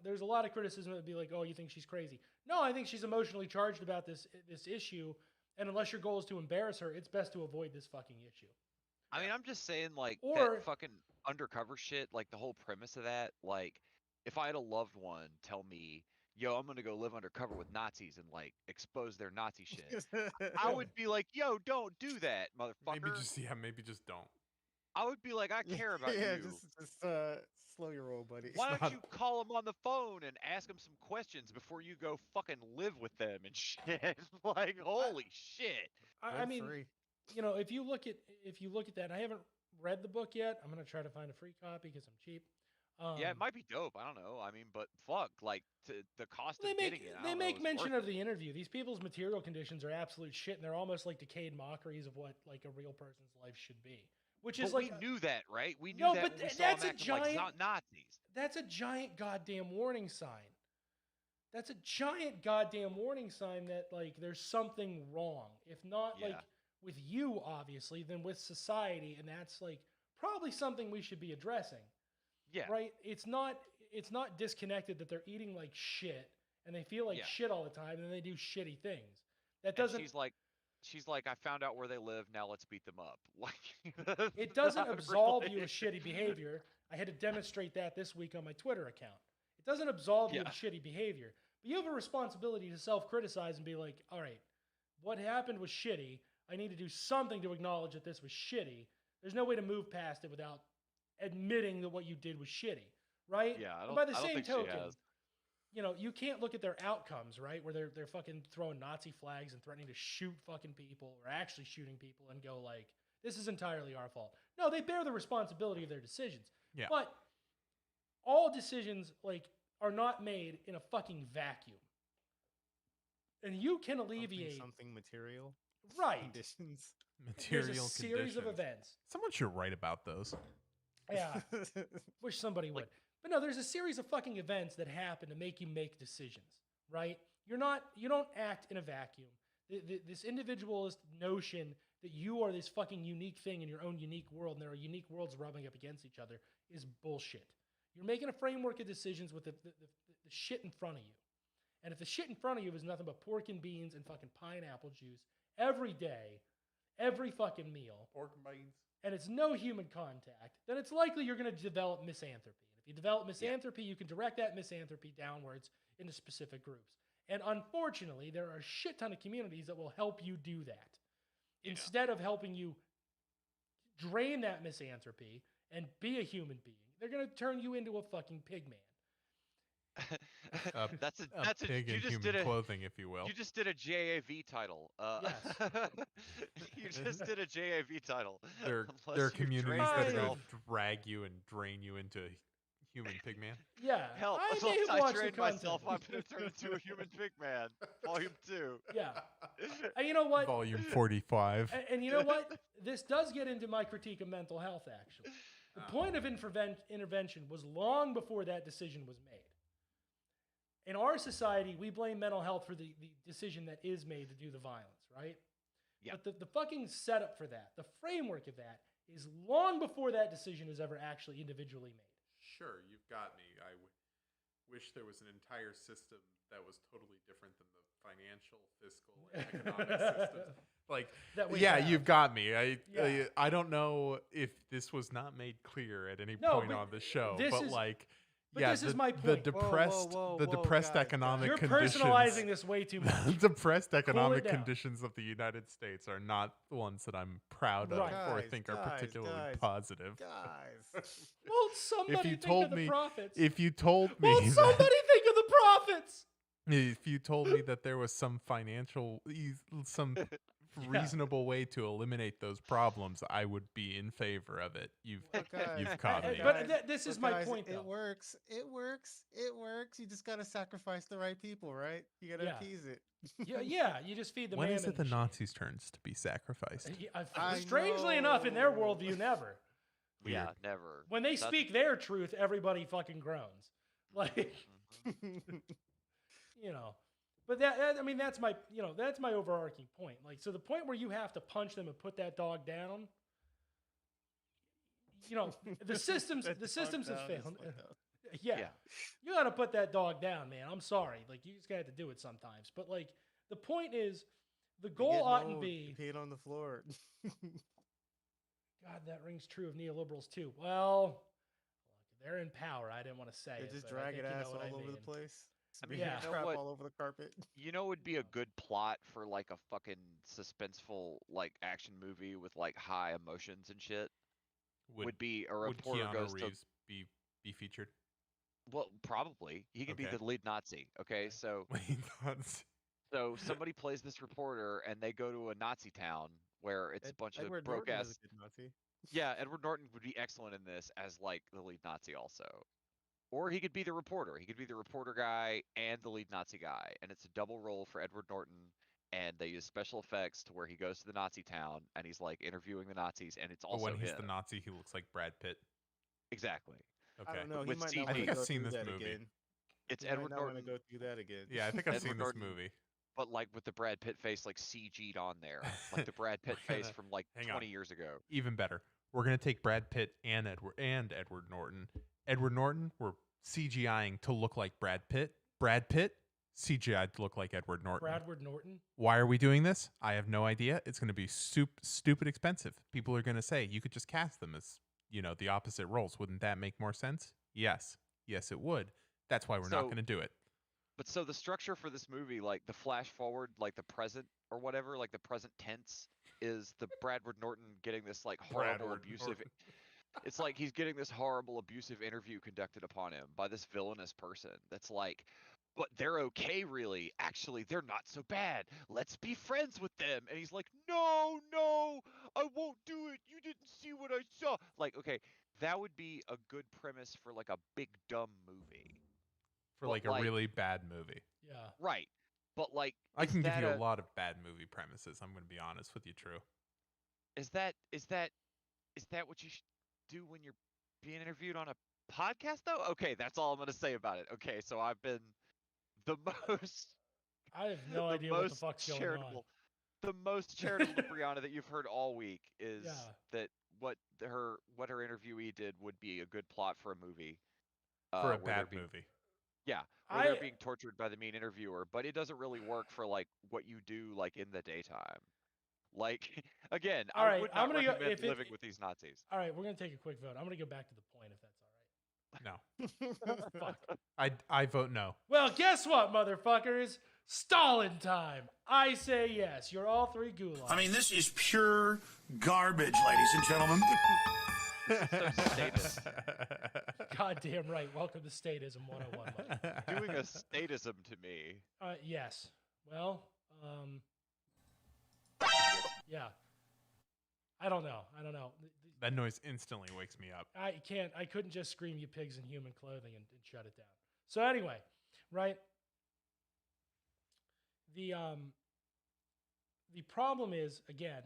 there's a lot of criticism that would be like, "Oh, you think she's crazy?" No, I think she's emotionally charged about this issue, and unless your goal is to embarrass her, it's best to avoid this fucking issue. I mean, I'm just saying, like, Or- that fucking undercover shit, like, the whole premise of that, like, if I had a loved one tell me, yo, I'm gonna go live undercover with Nazis and, like, expose their Nazi shit, I would be like, yo, don't do that, motherfucker. Maybe just don't. I would be like, I care about yeah, you. just slow your roll, buddy. Why don't you call him on the phone and ask him some questions before you go fucking live with them and shit? Like, holy shit. I mean, if you look at that, I haven't read the book yet. I'm gonna try to find a free copy because I'm cheap. Yeah, it might be dope. I don't know. I mean, but fuck, like, the cost They of make getting it. I they don't know, make is mention worth of the interview. These people's material conditions are absolute shit, and they're almost like decayed mockeries of what like a real person's life should be. Which is But like we knew that, right? We knew No, that but when we saw that's them a acting like giant- Nazis. that's a giant goddamn warning sign. That's a giant goddamn warning sign that like there's something wrong. If not like Yeah. with you, obviously, then with society, and that's like probably something we should be addressing. Yeah. Right? It's not disconnected that they're eating like shit and they feel like Yeah. shit all the time and then they do shitty things. That And doesn't she's like, I found out where they live. Now let's beat them up. Like, it doesn't not absolve you really- of shitty behavior. I had to demonstrate that this week on my Twitter account. It doesn't absolve you of Yeah. shitty behavior, but you have a responsibility to self-criticize and be like, all right, what happened was shitty. I need to do something to acknowledge that this was shitty. There's no way to move past it without admitting that what you did was shitty, right? Yeah, And by the I don't same think she token, has. you can't look at their outcomes, right? Where they're fucking throwing Nazi flags and threatening to shoot fucking people or actually shooting people and go like, this is entirely our fault. No, they bear the responsibility of their decisions. Yeah. But all decisions like are not made in a fucking vacuum. And you can alleviate something material right. conditions. Material There's a series of conditions. events. Someone should write about those. Yeah. Wish somebody would. But no, there's a series of fucking events that happen to make you make decisions, right? You don't act in a vacuum. This individualist notion that you are this fucking unique thing in your own unique world and there are unique worlds rubbing up against each other is bullshit. You're making a framework of decisions with the shit in front of you. And if the shit in front of you is nothing but pork and beans and fucking pineapple juice every day, every fucking meal, Pork and beans. and it's no human contact, then it's likely you're going to develop misanthropy. And if you develop misanthropy, you can direct that misanthropy downwards into specific groups. And unfortunately, there are a shit ton of communities that will help you do that. Yeah. Instead of helping you drain that misanthropy and be a human being, they're going to turn you into a fucking pig man. That's A pig you in just human did a clothing, if you will. you just did a JAV title. Yes. You just did a JAV title. There Unless are you communities drain that are going yourself. to drag you and drain you into a human pig man. Yeah. Hell, I unless may have I watched the trained myself, I'm content. gonna turn into a human pig man. Volume 2. Yeah. And you know what? Volume 45. And you know what? This does get into my critique of mental health, actually. The point of intervention was long before that decision was made. In our society, we blame mental health for the decision that is made to do the violence, right? Yeah. But the fucking setup for that, the framework of that, is long before that decision is ever actually individually made. Sure, you've got me. wish there was an entire system that was totally different than the financial, fiscal, and economic systems. Like, you've got me. I don't know if this was not made clear at any point on the show, this is my point. The depressed guys, economic You're conditions. personalizing this way too much. The depressed economic conditions of the United States are not the ones that I'm proud of or think are particularly positive. Guys. Well, somebody think of the profits. If you told me Well, somebody think of the profits. If you told me that there was some reasonable way to eliminate those problems, I would be in favor of it. You've caught me. But this is my point, though. It works. You just gotta sacrifice the right people, right? You gotta appease it. You just feed the When mammon is it the and Nazis' turns to be sacrificed? strangely enough, in their worldview, never. Weird. Yeah, never. When they speak their truth, everybody fucking groans. Like, But that's my overarching point. Like, so the point where you have to punch them and put that dog down, the systems have failed. Yeah. You got to put that dog down, man. I'm sorry. Like, you just got to do it sometimes. But like, the point is, the goal oughtn't be peed on the floor. God, that rings true of neoliberals too. Well, they're in power. I didn't want to say they it. Just drag it ass all over the place. I mean, crap all over the carpet. You know, would be a good plot for like a fucking suspenseful like action movie with like high emotions and shit. Would be a reporter Keanu goes Reeves be featured? Well, probably he could be the lead Nazi. Okay, so so somebody plays this reporter and they go to a Nazi town where it's a bunch of broke ass. Yeah, Edward Norton would be excellent in this as like the lead Nazi also. Or he could be the reporter. He could be the reporter guy and the lead Nazi guy. And it's a double role for Edward Norton. And they use special effects to where he goes to the Nazi town and he's like interviewing the Nazis. And it's also when he's him. the Nazi, he looks like Brad Pitt. Exactly. Okay. I don't know. With He might not I think want I've to seen go this through that movie. again. It's He Edward might not want Norton. to go through that again. Yeah, I think I've Edward seen this Norton. movie. But like with the Brad Pitt face like CG'd on there. Like the Brad Pitt face from like 20 years ago. Even better. We're going to take Brad Pitt and Edward Norton. Edward Norton, we're CGIing to look like Brad Pitt. Brad Pitt, CGI'd to look like Edward Norton. Bradward Norton? Why are we doing this? I have no idea. It's going to be stupid expensive. People are going to say, you could just cast them as, the opposite roles. Wouldn't that make more sense? Yes. Yes, it would. That's why we're not going to do it. But so the structure for this movie, like the flash forward, like the present or whatever, like the present tense is the Bradward Norton getting this like horrible abusive. It's like he's getting this horrible abusive interview conducted upon him by this villainous person that's like, but they're okay, really. Actually, they're not so bad. Let's be friends with them. And he's like, no, I won't do it. You didn't see what I saw. Like, okay, that would be a good premise for like a big dumb movie. For like a really bad movie. Yeah. Right. But like, I can give you a lot of bad movie premises. I'm going to be honest with you, True. Is that what you should do when you're being interviewed on a podcast though? Okay, that's all I'm going to say about it. Okay, so I've been the most I have no idea what the fuck's going on. The most charitable to Brianna that you've heard all week is that what her interviewee did would be a good plot for a movie. For a bad movie. Yeah, where they're being tortured by the mean interviewer, but it doesn't really work for like what you do like in the daytime. Like again, I would not recommend living with these Nazis. All right, we're gonna take a quick vote. I'm gonna go back to the point if that's all right. No. Fuck. I vote no. Well, guess what, motherfuckers? Stalin time. I say yes. You're all three gulags. I mean, this is pure garbage, ladies and gentlemen. Goddamn right. Welcome to Statism 101. Mike. Doing a statism to me. Yes. Well, yeah. I don't know. That noise instantly wakes me up. I couldn't just scream "you pigs in human clothing" and shut it down. So anyway, right? The problem is, again,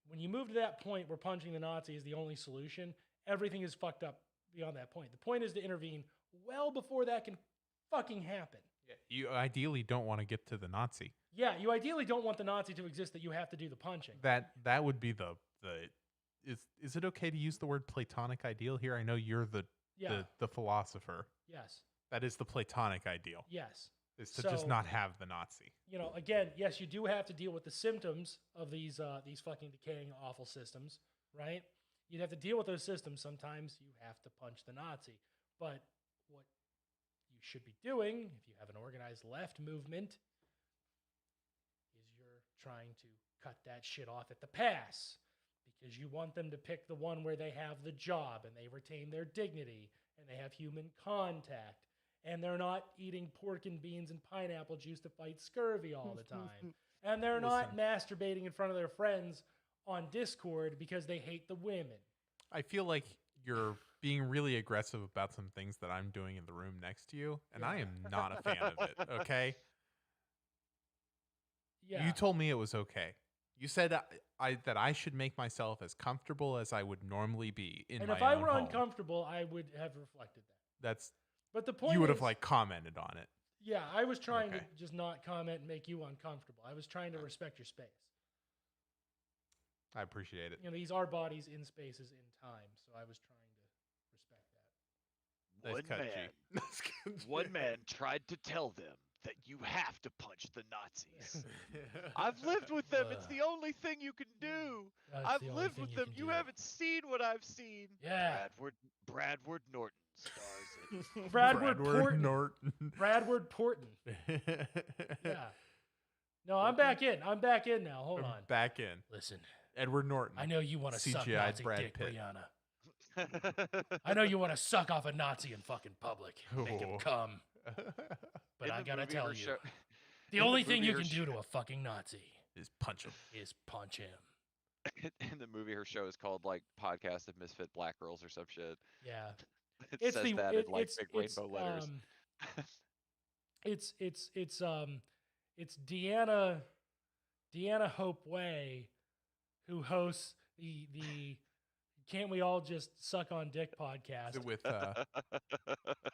when you move to that point where punching the Nazi is the only solution, everything is fucked up beyond that point. The point is to intervene well before that can fucking happen. Yeah. You ideally don't want to get to the Nazi. Yeah, you ideally don't want the Nazi to exist that you have to do the punching. That would be the is it okay to use the word platonic ideal here? I know you're the philosopher. Yes. That is the platonic ideal. Yes. Is to just not have the Nazi. You know, again, yes, you do have to deal with the symptoms of these fucking decaying, awful systems, right? You'd have to deal with those systems. Sometimes you have to punch the Nazi. But what you should be doing, if you have an organized left movement, is you're trying to cut that shit off at the pass. Because you want them to pick the one where they have the job and they retain their dignity and they have human contact and they're not eating pork and beans and pineapple juice to fight scurvy all the time. And they're not masturbating in front of their friends on Discord because they hate the women. I feel like you're being really aggressive about some things that I'm doing in the room next to you, and I am not a fan of it, okay? Yeah. You told me it was okay. You said that I should make myself as comfortable as I would normally be in my own home. And if I were uncomfortable, I would have reflected that. But the point you would is, have like commented on it. Yeah, I was trying to just not comment and make you uncomfortable. I was trying to respect your space. I appreciate it. You know, these are bodies in spaces in time, so I was trying to respect that. One man tried to tell them that you have to punch the Nazis. I've lived with them. It's the only thing you can do. I've lived with them. You haven't seen what I've seen. Yeah. Bradward Norton stars it. Bradward Norton. Bradward Porton. Yeah. No, I'm back in. I'm back in now. Hold on. Back in. Listen. Edward Norton. I know you want to suck Nazi dick, Pitt. Brianna. I know you want to suck off a Nazi in fucking public. Make him come. But I gotta tell you, the only thing you can do to a fucking Nazi is punch him. In the movie, her show is called like Podcast of Misfit Black Girls or some shit. Yeah. It says that in like big rainbow letters. It's Deanna Hope Way who hosts the Can't We All Just Suck on Dick podcast. With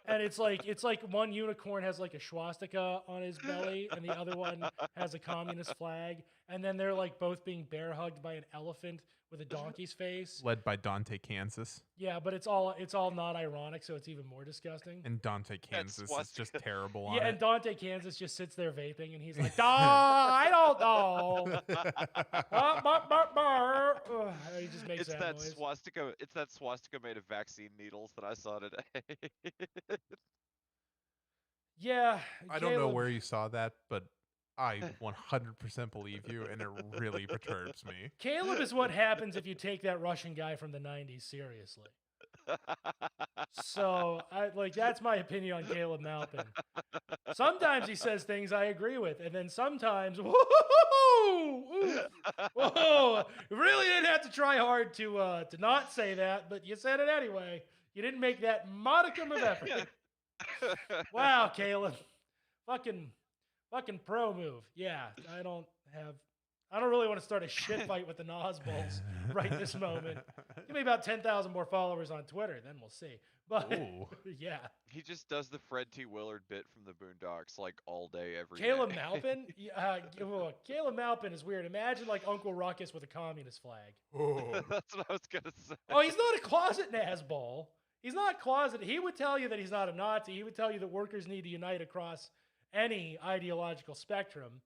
and it's like one unicorn has like a swastika on his belly and the other one has a communist flag, and then they're like both being bear hugged by an elephant with a donkey's face. Led by Dante, Kansas. Yeah, but it's all not ironic, so it's even more disgusting. And Dante, Kansas is just terrible on Yeah, it. and Dante, Kansas just sits there vaping, and he's like, I don't know. He just makes that noise. Swastika. It's that swastika made of vaccine needles that I saw today. Yeah. I don't know where you saw that, but I 100% believe you, and it really perturbs me. Caleb is what happens if you take that Russian guy from the 90s seriously. So, that's my opinion on Caleb Malpin. Sometimes he says things I agree with, and then sometimes, whoa, you really didn't have to try hard to not say that, but you said it anyway. You didn't make that modicum of effort. Wow, Caleb. Fucking pro move. Yeah, I don't really want to start a shit fight with the Nosballs right this moment. Give me about 10,000 more followers on Twitter, then we'll see. But yeah. He just does the Fred T. Willard bit from the Boondocks like all day, every Caleb day. Malpin? Caleb Malpin is weird. Imagine like Uncle Ruckus with a communist flag. That's what I was going to say. Oh, he's not a closet Nazball. He's not closeted. He would tell you that he's not a Nazi. He would tell you that workers need to unite across any ideological spectrum.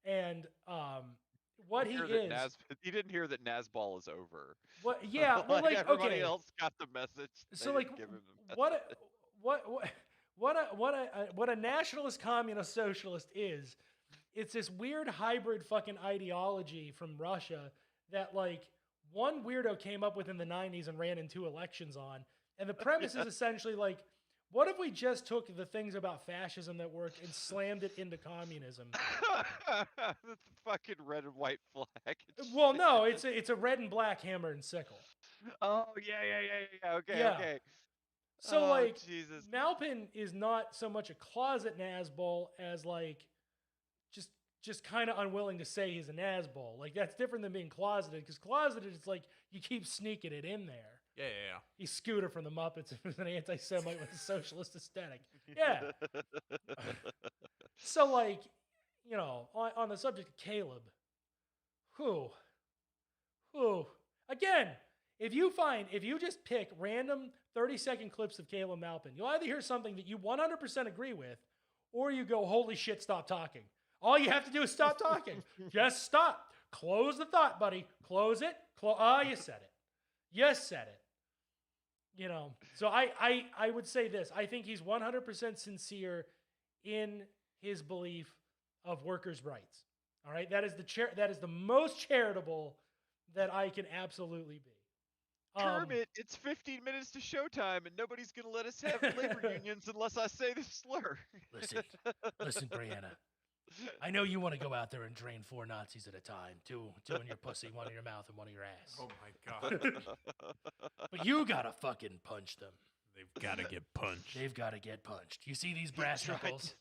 And what he is... He didn't hear that Nazball is over. What? Yeah, well, like, everybody else got the message. So, like, what a nationalist communist socialist is, it's this weird hybrid fucking ideology from Russia that, like, one weirdo came up with in the 90s and ran in 2 elections on. And the premise is essentially like, what if we just took the things about fascism that work and slammed it into communism? The fucking red and white flag. Well, no, it's a red and black hammer and sickle. Oh, yeah. Okay. So, Jesus. Malpin is not so much a closet Nazball as, like, just kind of unwilling to say he's a Nazball. Like, that's different than being closeted, because closeted, it's like you keep sneaking it in there. Yeah. He's Scooter from the Muppets, who's an anti-Semite with a socialist aesthetic. Yeah. So, like, you know, on the subject of Caleb, again, if you just pick random 30-second clips of Caleb Maupin, you'll either hear something that you 100% agree with, or you go, holy shit, stop talking. All you have to do is stop talking. Just stop. Close the thought, buddy. Close it. You said it. You said it. You know, so I would say this. I think he's 100% sincere in his belief of workers' rights. All right? That is the most charitable that I can absolutely be. Kermit, it's 15 minutes to showtime, and nobody's going to let us have labor unions unless I say this slur. Listen, Brianna. I know you want to go out there and drain 4 Nazis at a time. 2 in your pussy, 1 in your mouth, and 1 in your ass. Oh my god. But you gotta fucking punch them. They've got to get punched. They've got to get punched. You see these brass knuckles?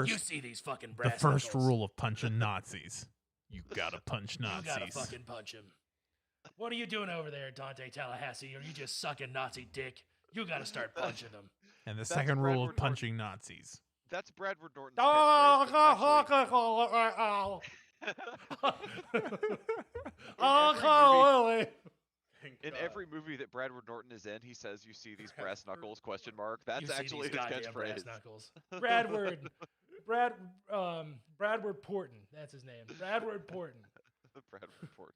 You see these fucking brass The first knuckles? rule of punching Nazis. You gotta punch Nazis. You gotta fucking punch him. What are you doing over there, Dante Tallahassee? Are you just sucking Nazi dick? You gotta start punching them. And the That's second rule of Bradford punching Nazis. That's Bradford Norton's Oh, in every movie that Bradford Norton is in, he says, "You see these brass knuckles?" ? That's actually his catchphrase. Bradward Porton. That's his name. Bradward Porton. Bradford Norton.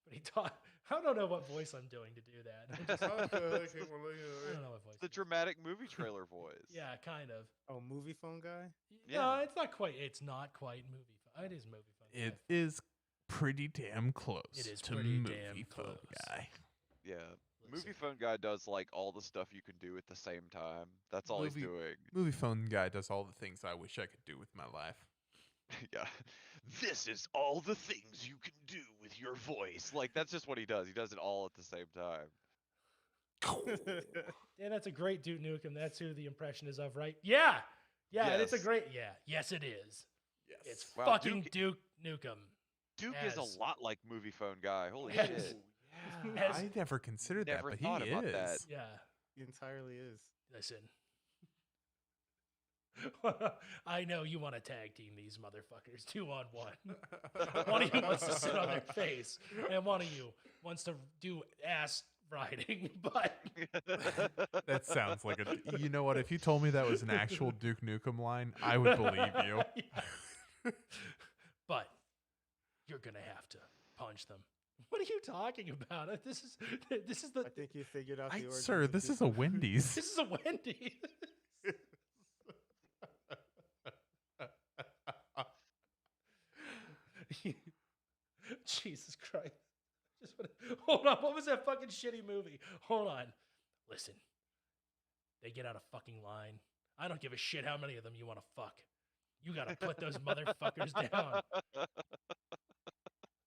But he taught. I don't know what voice I'm doing to do that. I don't know what voice. The dramatic movie trailer voice. Yeah, kind of. Oh, movie phone guy? No, Yeah. it's not quite movie phone. It is movie phone. It is pretty damn close. It is to pretty movie damn phone close. guy. Yeah. Listen. Movie phone guy does like all the stuff you can do at the same time. That's all he's doing. Movie phone guy does all the things I wish I could do with my life. Yeah. This is all the things you can do with your voice. Like, that's just what he does. He does it all at the same time. Yeah, that's a great Duke Nukem. That's who the impression is of, right? Yeah. Yeah, Yes. it's a great. Yeah. Yes, it is. Yes. It's Wow, fucking Duke Nukem. Duke As- is a lot like movie phone guy. Holy As- shit. Yeah, As- I never considered Never that, thought but he about is. that. Yeah. He entirely is. Listen. I know you want to tag team these motherfuckers 2-on-1. One of you wants to sit on their face, and one of you wants to do ass riding. But That sounds like a. You know what? If you told me that was an actual Duke Nukem line, I would believe you. But you're gonna have to punch them. What are you talking about? This is the I think you figured out the origins. Sir, of this Duke is a Nukem. Wendy's. this is a Wendy. Jesus Christ. Hold on. What was that fucking shitty movie? Hold on. Listen. They get out of fucking line. I don't give a shit how many of them you want to fuck. You got to put those motherfuckers down.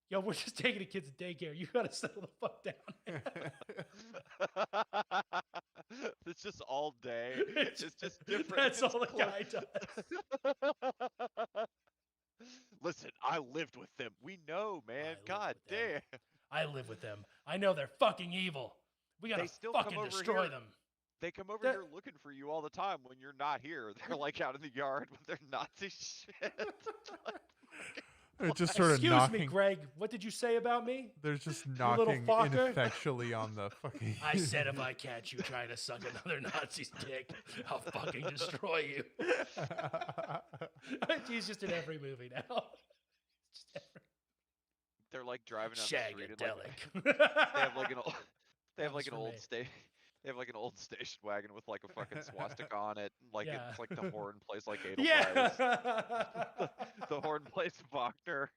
Yo, we're just taking the kids to daycare. You got to settle the fuck down. It's just all day. It's It's just different. That's It's all the clo- guy does. Listen, I lived with them. We know, man. lived God with them. damn. I live with them. I know they're fucking evil. We got They to still come fucking over destroy here. them. They come over That- here looking for you all the time when you're not here. They're like out in the yard with their Nazi shit. They're just sort of Excuse knocking. me, Greg. What did you say about me? They're just little knocking fucker. ineffectually on the fucking. I said if I catch you trying to suck another Nazi's dick, I'll fucking destroy you. He's just in every movie now. Just every... They're like driving down the street and like, Shagadelic. they have like an old, they have That like was an for old me. They have like an old station wagon with like a fucking swastika on it. Like Yeah. it's like the horn plays like Edelweiss. Yeah. The horn plays Wagner.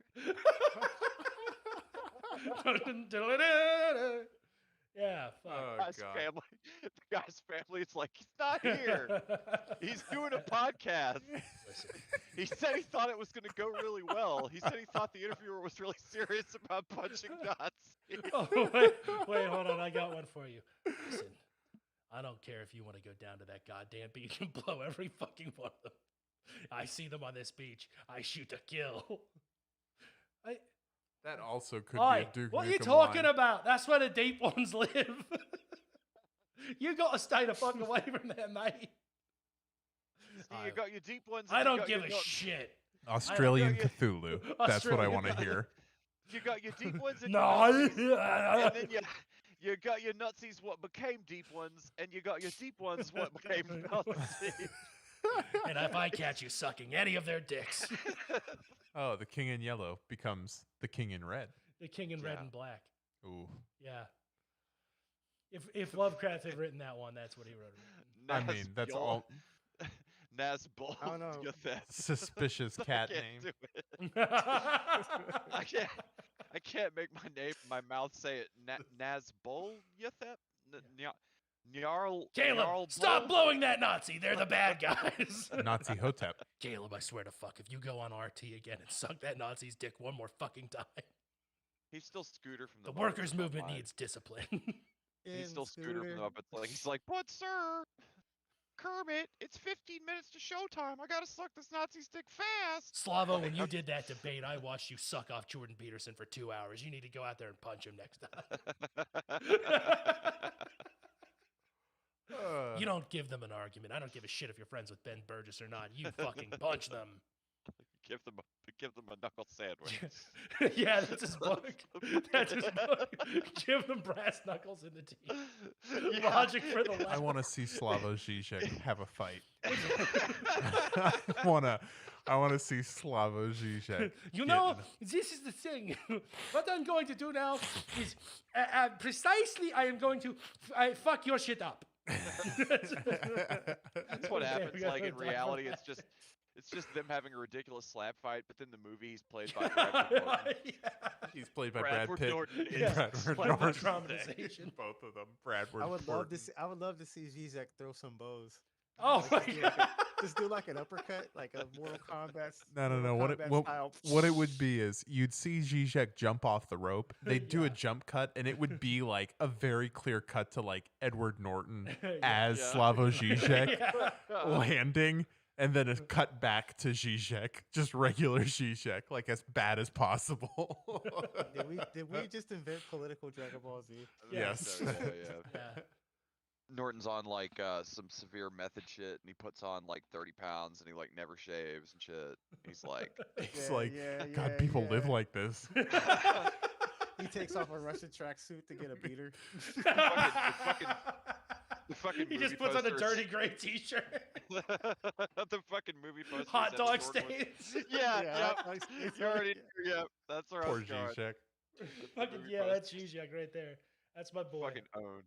Yeah, fuck. Oh, Guy's God. family. The guy's family is like, he's not here. He's doing a podcast. Listen, He said he thought it was going to go really well. He said he thought the interviewer was really serious about punching Nazis. oh, wait, hold on. I got one for you. Listen, I don't care if you want to go down to that goddamn beach and blow every fucking one of them. I see them on this beach. I shoot to kill. That also could Oi, be a Duke what are you Nukem talking line. about? That's where the deep ones live. You got to stay the fuck away from there, mate. See, you got your deep ones. I and you don't got give your a no- shit. Australian I don't Cthulhu. That's what I want to hear. You got your deep ones and No. your Nazis, and then you got your Nazis what became deep ones, and you got your deep ones what became Nazis. And if I catch you sucking any of their dicks, Oh, the king in yellow becomes the king in red. the king in red Yeah. and black. Ooh. Yeah. If Lovecraft had written that one, that's what he wrote. I mean, that's all Nazbol. I don't know. suspicious cat I can't name. do it. I can't make my mouth say it. Nazbol Yathep? Nyarl. Caleb, Nyarl stop Bol? blowing that Nazi. They're the bad guys. Nazi Hotep. Caleb, I swear to fuck, if you go on RT again and suck that Nazi's dick one more fucking time, He's still Scooter from the the workers' Muppets movement online. needs discipline. He's still Scooter from the Muppets. He's like, but sir, Kermit, it's 15 minutes to showtime. I gotta suck this Nazi's dick fast. Slavo, when you did that debate, I watched you suck off Jordan Peterson for 2 hours. You need to go out there and punch him next time. You don't give them an argument. I don't give a shit if you're friends with Ben Burgess or not. You fucking punch them. Give them a knuckle sandwich. Yeah, that's his book. That's his book. Give them brass knuckles in the teeth. Yeah. Logic for the left. I want to see Slavoj Žižek have a fight. I want to see Slavoj Žižek. You know, this is the thing. What I'm going to do now is precisely I am going to fuck your shit up. That's what Okay, happens. we gotta Like in talk about reality, that. it's just them having a ridiculous slap fight. But then the movie, he's played by Bradford Norton. He's played by Brad Bradford Pitt. Norton and is Bradford Like the Norton. dramatization. Both of them. Bradford. I would love to Norton. see. I would love to see Zizek throw some bows. Oh my Like, god. just do like an uppercut, like a Mortal Kombat. No. Mortal Kombat style. What it would be is you'd see Zizek jump off the rope. They'd do a Yeah. jump cut, and it would be like a very clear cut to like Edward Norton Yeah. as Yeah. Slavoj Žižek Yeah. landing, and then a cut back to Žižek, just regular Žižek, like as bad as possible. Did we just invent political Dragon Ball Z? Yes. Yeah. Yeah. Norton's on like some severe method shit, and he puts on like 30 pounds, and he like never shaves and shit. He's like, It's Yeah, like, yeah, God, yeah, people live yeah. like this. He takes off a Russian tracksuit to get a beater. the fucking He just movie puts on a poster is- dirty gray t-shirt. the fucking movie poster. is Hot Edward dog Norton with- stains. Yeah, Yeah, yeah. hot dog stains. You already knew, yeah. That's where I Poor was going. Žižek. Fucking movie yeah, poster. that's Zizek right there. That's my boy. Fucking owned.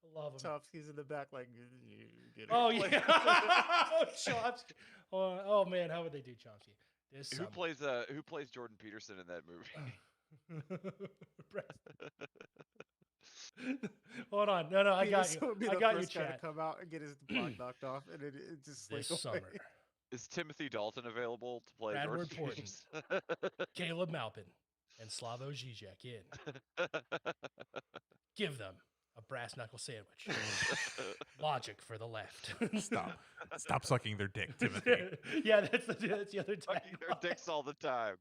I love him. Chomsky's in the back, like, get it. Oh yeah. Chomsky. Oh man, how would they do Chomsky? This Who plays Jordan Peterson in that movie? Hold on. No, I got Peterson you. would be I the got you, first guy to Chad. come out and get his block knocked off, and it just This slink away. summer, Is Timothy Dalton available to play Bradward Jordan Porton. Peterson? Caleb Maupin and Slavoj Žižek in. Give them a brass knuckle sandwich. Logic for the left. Stop sucking their dick, Timothy. Yeah, that's the other Fucking their tagline. dicks all the time.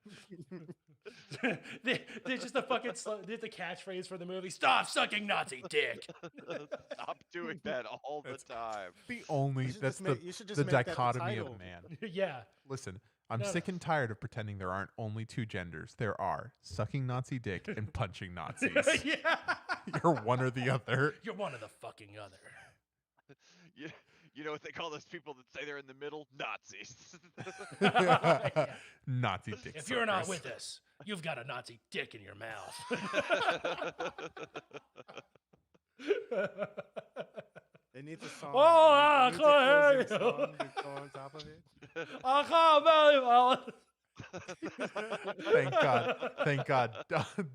They're just the fucking the catchphrase for the movie. Stop sucking Nazi dick. Stop doing that all the That's- time. The only You should that's just the make- you should just the make that the dichotomy of title. man. Yeah. Listen, I'm No, sick and tired of pretending there aren't only two genders. There are sucking Nazi dick and punching Nazis. Yeah. You're one or the other. You're one of the fucking other. You know what they call those people that say they're in the middle? Nazis. Yeah. Nazi dick. If you're not suckers. with us, you've got a Nazi dick in your mouth. They need the song. Oh, they need the Cohen. closing song to go on top of it. I can't believe Thank God,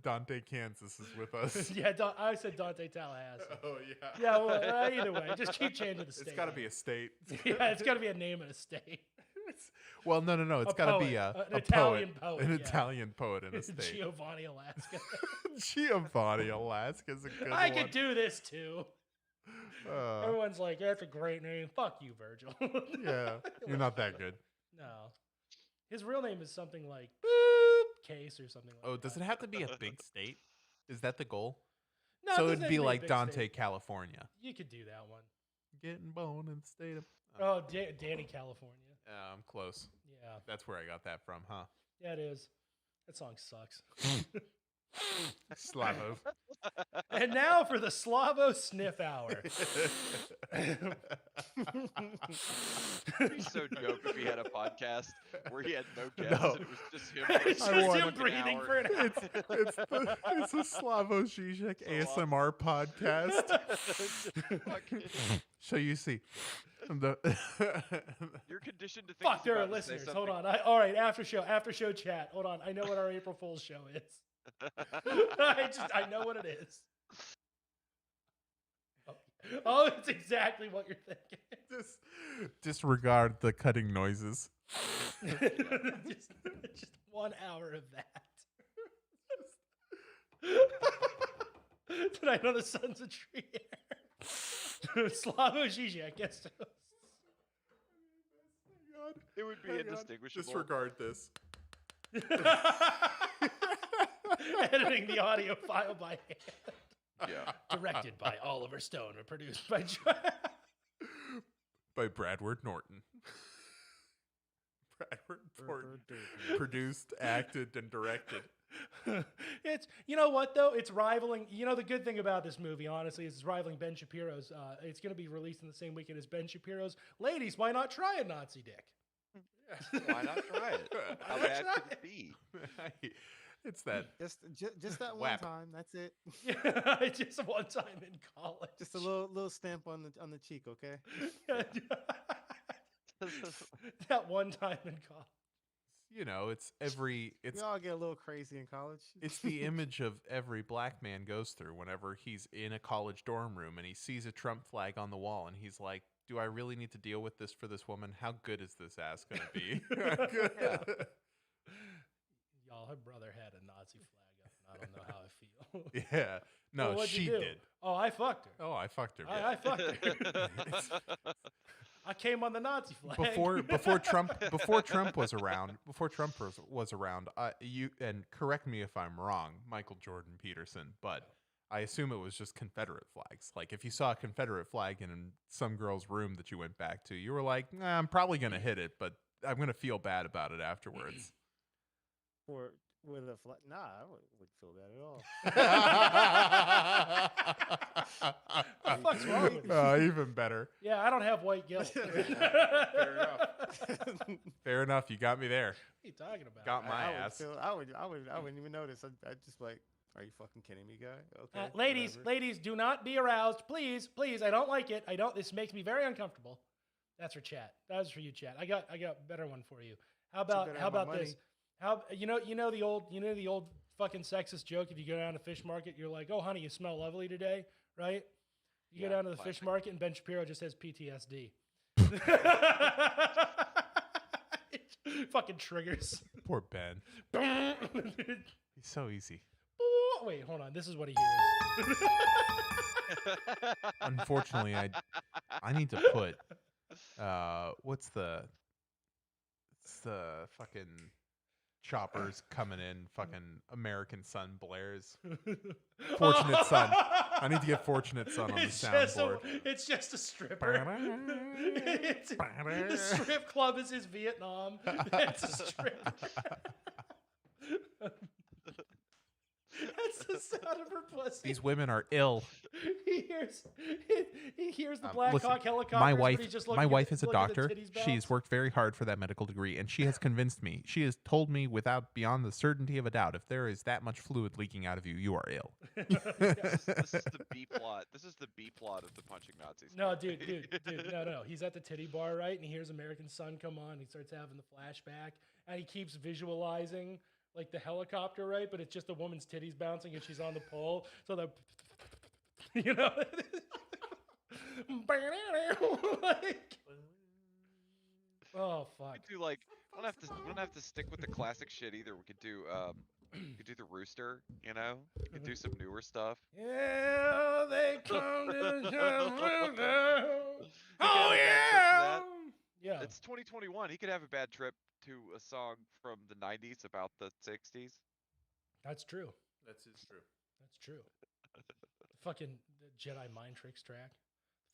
Dante Kansas is with us. Yeah, I said Dante Tallahassee. Oh yeah. Yeah, well, either way, just keep changing the state. It's got to be a state. Yeah, it's got to be a name of a state. Well, no. It's A got to be poet, a an Italian poet, poet, an yeah. Italian poet in a state. Giovanni, Alaska. Giovanni, Alaska's a good I one. could do this too. Uh, Everyone's like, that's a great name. Fuck you, Virgil. yeah, you're not that good. No. His real name is something like Boop Case or something like that. Oh, does it have to be a big state? Is that the goal? No, it So doesn't it'd have be to a like big Dante, state. California. You could do that one. Getting bone in the state of. Oh, Danny, California. I'm close. Yeah. That's where I got that from, huh? Yeah, it is. That song sucks. Slavo. And now for the Slavo Sniff Hour. It'd be so dope if he had a podcast where he had no guests No. and it was just him. It's for I just want- him breathing for an hour. It's a Slavo Zizek ASMR podcast. So you see, You're conditioned to think. Fuck, he's there are about to say listeners. Hold something. on. All right, after show chat. Hold on. I know what our April Fool's show is. I know what it is. Oh, it's exactly what you're thinking. disregard the cutting noises. just 1 hour of that. Tonight on the Sons of Tree Air. Slavo Zizek guest host. It would be indistinguishable. Disregard this. Editing the audio file by hand. Yeah. Directed by Oliver Stone and produced by By Bradward Norton. Bradward Norton. Produced, acted, and directed. It's, you know what though, it's rivaling, you know, the good thing about this movie honestly is it's rivaling Ben Shapiro's. It's going to be released in the same weekend as Ben Shapiro's. Ladies, why not try a Nazi dick? Why not try it? How bad could it be? It's that. Just that one Whap. time. That's it. Yeah, just one time in college. Just a little stamp on the cheek, okay? That one time in college. You know, it's We all get a little crazy in college. it's the image of every black man goes through whenever he's in a college dorm room and he sees a Trump flag on the wall and he's like, do I really need to deal with this for this woman? How good is this ass going to be? Y'all, her brother had a Nazi flag up, and I don't know how I feel. Yeah. No, Well, what'd you she do? did. Oh, I fucked her. Oh, I fucked her. I fucked her. I came on the Nazi flag. Before Trump was around, you, and correct me if I'm wrong, Michael Jordan Peterson, but I assume it was just Confederate flags. Like if you saw a Confederate flag in some girl's room that you went back to, you were like, nah, I'm probably gonna hit it, but I'm gonna feel bad about it afterwards. Or with a flag. Nah, I wouldn't feel that at all. What the fuck's wrong with you? Even better. Yeah, I don't have white guilt. Fair enough. Fair enough. You got me there. What are you talking about? Got my I ass. I wouldn't even notice. I'd just like, are you fucking kidding me, guy? Okay. Ladies, do not be aroused, please. I don't like it. This makes me very uncomfortable. That's for chat. That was for you, chat. I got a better one for you. How about this? You know the old fucking sexist joke. If you go down to the fish market, you're like, "Oh, honey, you smell lovely today," right? You go down to the fish market, and Ben Shapiro just has PTSD. Fucking triggers. Poor Ben. He's so easy. Wait, hold on. This is what he hears. Unfortunately, I need to put what's the fucking choppers coming in, fucking American Son blares. Fortunate Son. I need to get Fortunate Son on the soundboard. It's just a stripper. The strip club is his Vietnam. It's a stripper. That's the sound of her pussy. These women are ill. He hears the Black Listen, Hawk helicopters. my but wife, he's just my looking wife at, is a looking at the doctor. titties She's bounce. worked very hard for that medical degree, and she has convinced me. She has told me beyond the certainty of a doubt, if there is that much fluid leaking out of you, you are ill. This is the B plot. This is the B plot of the Punching Nazis. No, dude, no. He's at the titty bar, right? And he hears American Son come on. He starts having the flashback, and he keeps visualizing like the helicopter, right? But it's just a woman's titties bouncing, and she's on the pole. So the, you know, like, oh fuck. We could do like we don't have to stick with the classic shit either. We could do the rooster. You know, we could do some newer stuff. Yeah, they come to the Oh yeah. Yeah. It's 2021. He could have a bad trip to a song from the 90s about the 60s. That's true. That is true. That's true. Fucking Jedi mind tricks track.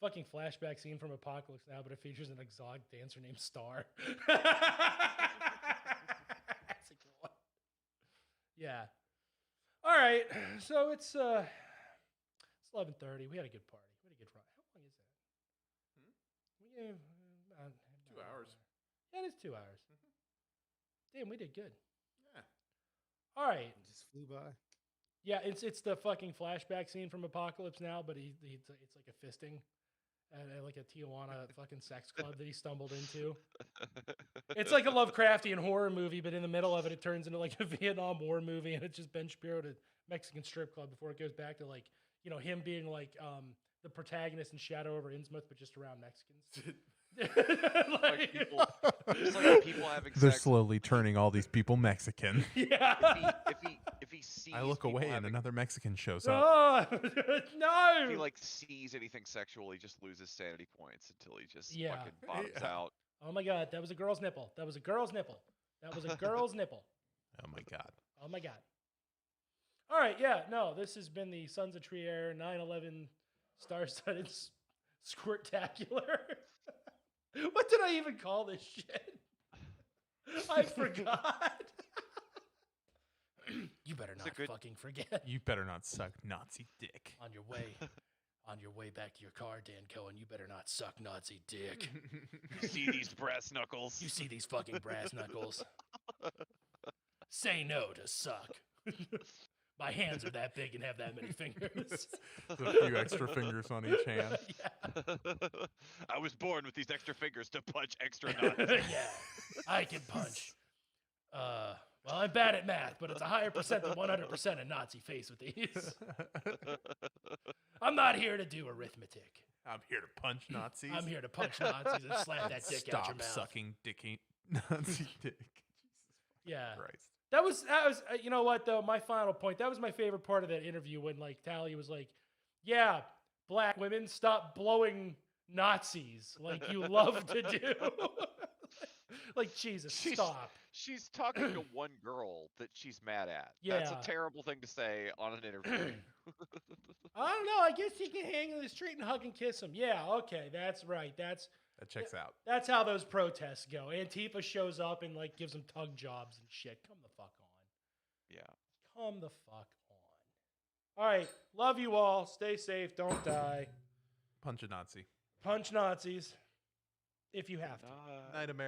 Fucking flashback scene from Apocalypse Now, but it features an exotic dancer named Star. That's a good one. Yeah. All right. right, so it's 11:30. We had a good party. We had a good run. How long is that? We gave 2 hours. Yeah, it is 2 hours. Damn, we did good. Yeah. All right. It just flew by. Yeah, it's the fucking flashback scene from Apocalypse Now, but it's like a fisting at like a Tijuana fucking sex club that he stumbled into. It's like a Lovecraftian horror movie, but in the middle of it, it turns into like a Vietnam War movie, and it's just Ben Shapiro at a Mexican strip club before it goes back to like, you know, him being like the protagonist in Shadow over Innsmouth, but just around Mexicans. Like people, it's like people having They're sex. slowly turning all these people Mexican. Yeah. If he sees, I look people away and having, another Mexican shows up. Oh, no. If he like sees anything sexual, he just loses sanity points until he just Yeah. fucking bottoms out. Oh my God, that was a girl's nipple. That was a girl's nipple. That was a girl's nipple. Oh my god. Oh my God. All right, yeah, no, this has been the Sons of Trier 9/11 star-studded squirtacular. What did I even call this shit? I forgot. You better not fucking forget. You better not suck Nazi dick. On your way back to your car, Dan Cohen, you better not suck Nazi dick. You see these brass knuckles? You see these fucking brass knuckles? Say no to suck. My hands are that big and have that many fingers. A few extra fingers on each hand. Yeah. I was born with these extra fingers to punch extra Nazis. Yeah, I can punch. Well, I'm bad at math, but it's a higher percent than 100% a Nazi face with these. I'm not here to do arithmetic. I'm here to punch Nazis. I'm here to punch Nazis and slap that dick out your Stop mouth. sucking dicky Nazi dick. Yeah. Christ. That was you know what though, my final point, that was my favorite part of that interview when like Thrie was like, yeah, black women, stop blowing Nazis like you love to do. Like, Jesus, stop. She's talking to one girl that she's mad at. Yeah. That's a terrible thing to say on an interview. I don't know, I guess you can hang in the street and hug and kiss them. Yeah, okay, that's right. That checks out. That's how those protests go. Antifa shows up and like gives them tug jobs and shit. Come the fuck on. Yeah. Come the fuck on. All right. Love you all. Stay safe. Don't die. Punch a Nazi. Punch Nazis if you have to. Night, America.